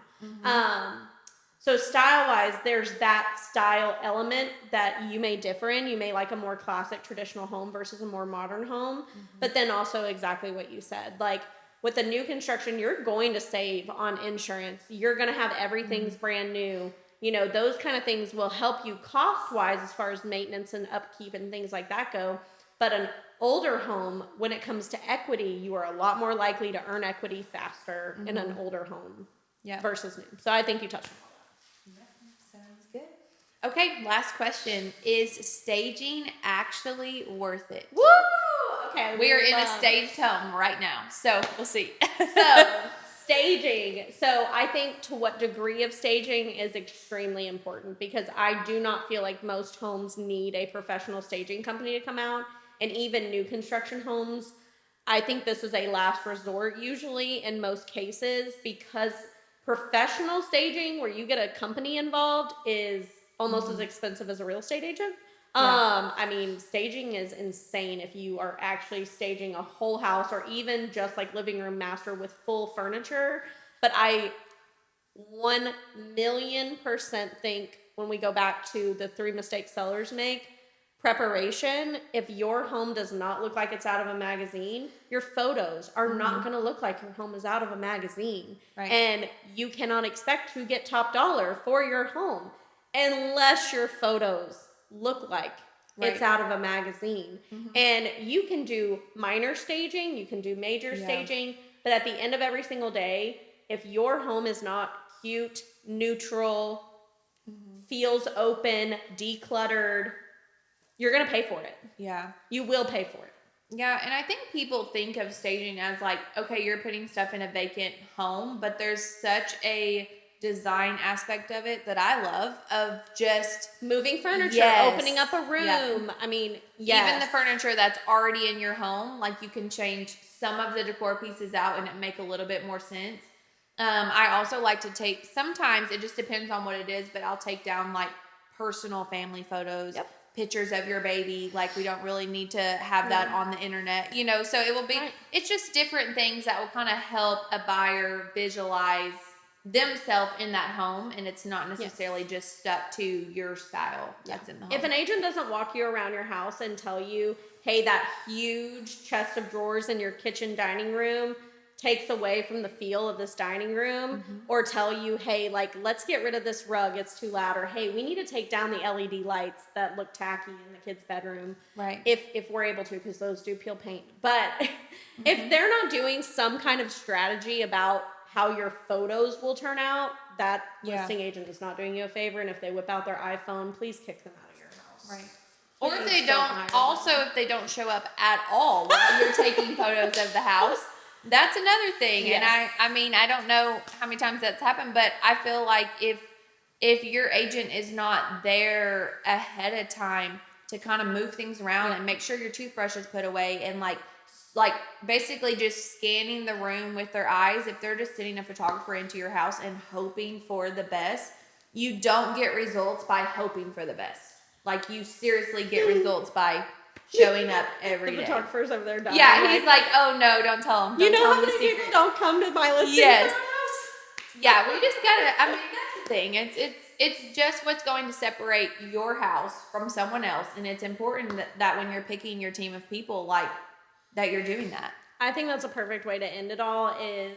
So style-wise, there's that style element that you may differ in. You may like a more classic traditional home versus a more modern home. But then also exactly what you said. Like, with the new construction, you're going to save on insurance. You're going to have everything's brand new. Those kind of things will help you cost-wise as far as maintenance and upkeep and things like that go. But an older home, when it comes to equity, you are a lot more likely to earn equity faster in an older home versus new. So I think you touched on that. Sounds good. Okay, last question. Is staging actually worth it? Woo! Okay. We are in a staged home right now, so we'll see. So, staging. So I think to what degree of staging is extremely important, because I do not feel like most homes need a professional staging company to come out. And even new construction homes, I think this is a last resort usually in most cases, because professional staging where you get a company involved is almost as expensive as a real estate agent. Staging is insane if you are actually staging a whole house, or even just like living room master with full furniture. But I 1,000,000% think, when we go back to the 3 mistakes sellers make, preparation. If your home does not look like it's out of a magazine, your photos are not going to look like your home is out of a magazine. Right. And you cannot expect to get top dollar for your home unless your photos look like it's out of a magazine. And you can do minor staging, you can do major staging, but at the end of every single day, if your home is not cute, neutral, feels open, decluttered, you're going to pay for it. Yeah. You will pay for it. Yeah, and I think people think of staging as like, okay, you're putting stuff in a vacant home, but there's such a design aspect of it that I love, of just moving furniture, Yes. opening up a room. Yeah. I mean, yes. even the furniture that's already in your home, like you can change some of the decor pieces out and it make a little bit more sense. I also like to take, sometimes it just depends on what it is, but I'll take down like personal family photos, Yep. pictures of your baby. Like we don't really need to have that on the internet, you know, so it will be, Right. it's just different things that will kind of help a buyer visualize themselves in that home, and it's not necessarily just stuck to your style that's in the home. If an agent doesn't walk you around your house and tell you, hey, that huge chest of drawers in your kitchen dining room takes away from the feel of this dining room, or tell you, hey, like, let's get rid of this rug, it's too loud, or hey, we need to take down the LED lights that look tacky in the kids' bedroom. Right. If we're able to, because those do peel paint. But if they're not doing some kind of strategy about how your photos will turn out, that listing agent is not doing you a favor. And if they whip out their iPhone, please kick them out of your house. Right. Or if Please they don't don't, hire also if they don't show up at all while you're taking photos of the house, that's another thing. Yes. And I mean, I don't know how many times that's happened, but I feel like if your agent is not there ahead of time to kind of move things around and make sure your toothbrush is put away, and like basically just scanning the room with their eyes, if they're just sending a photographer into your house and hoping for the best, you don't get results by hoping for the best. Like you seriously get results by showing up every The day. photographer's over there dying. Yeah, he's like, oh no, don't tell him. you Don't know tell how him the many people secrets. don't come to my listing Yes. for us? Yeah, we just gotta, I mean, that's the thing. It's just what's going to separate your house from someone else. And it's important that when you're picking your team of people, like, that you're doing that. I think that's a perfect way to end it all. Is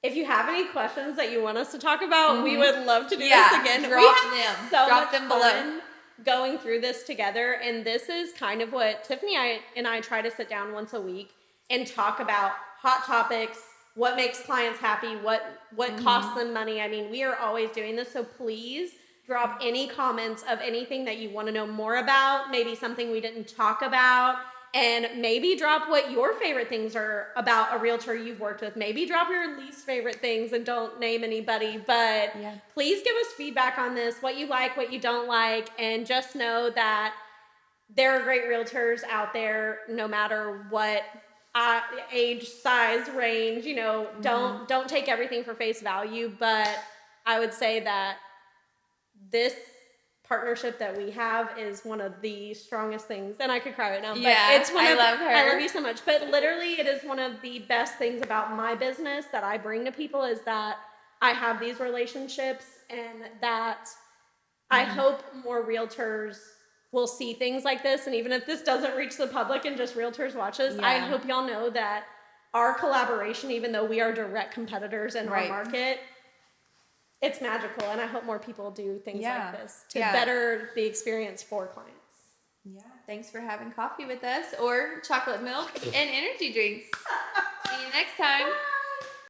if you have any questions that you want us to talk about, we would love to do this again. Drop we have them. so Drop much them below. fun going through this together, and this is kind of what Tiffany and I try to sit down once a week and talk about hot topics, what makes clients happy, what costs them money. I mean, we are always doing this, so please drop any comments of anything that you want to know more about, maybe something we didn't talk about. And maybe drop what your favorite things are about a realtor you've worked with. Maybe drop your least favorite things and don't name anybody. But please give us feedback on this, what you like, what you don't like. And just know that there are great realtors out there, no matter what age, size, range. You know, don't take everything for face value. But I would say that this partnership that we have is one of the strongest things, and I could cry right now. But it's one I of, love her. I love you so much. But literally, it is one of the best things about my business that I bring to people, is that I have these relationships, and that I hope more realtors will see things like this. And even if this doesn't reach the public and just realtors watch this, I hope y'all know that our collaboration, even though we are direct competitors in our market, it's magical, and I hope more people do things like this to better the experience for clients. Yeah, thanks for having coffee with us, or chocolate milk and energy drinks. See you next time.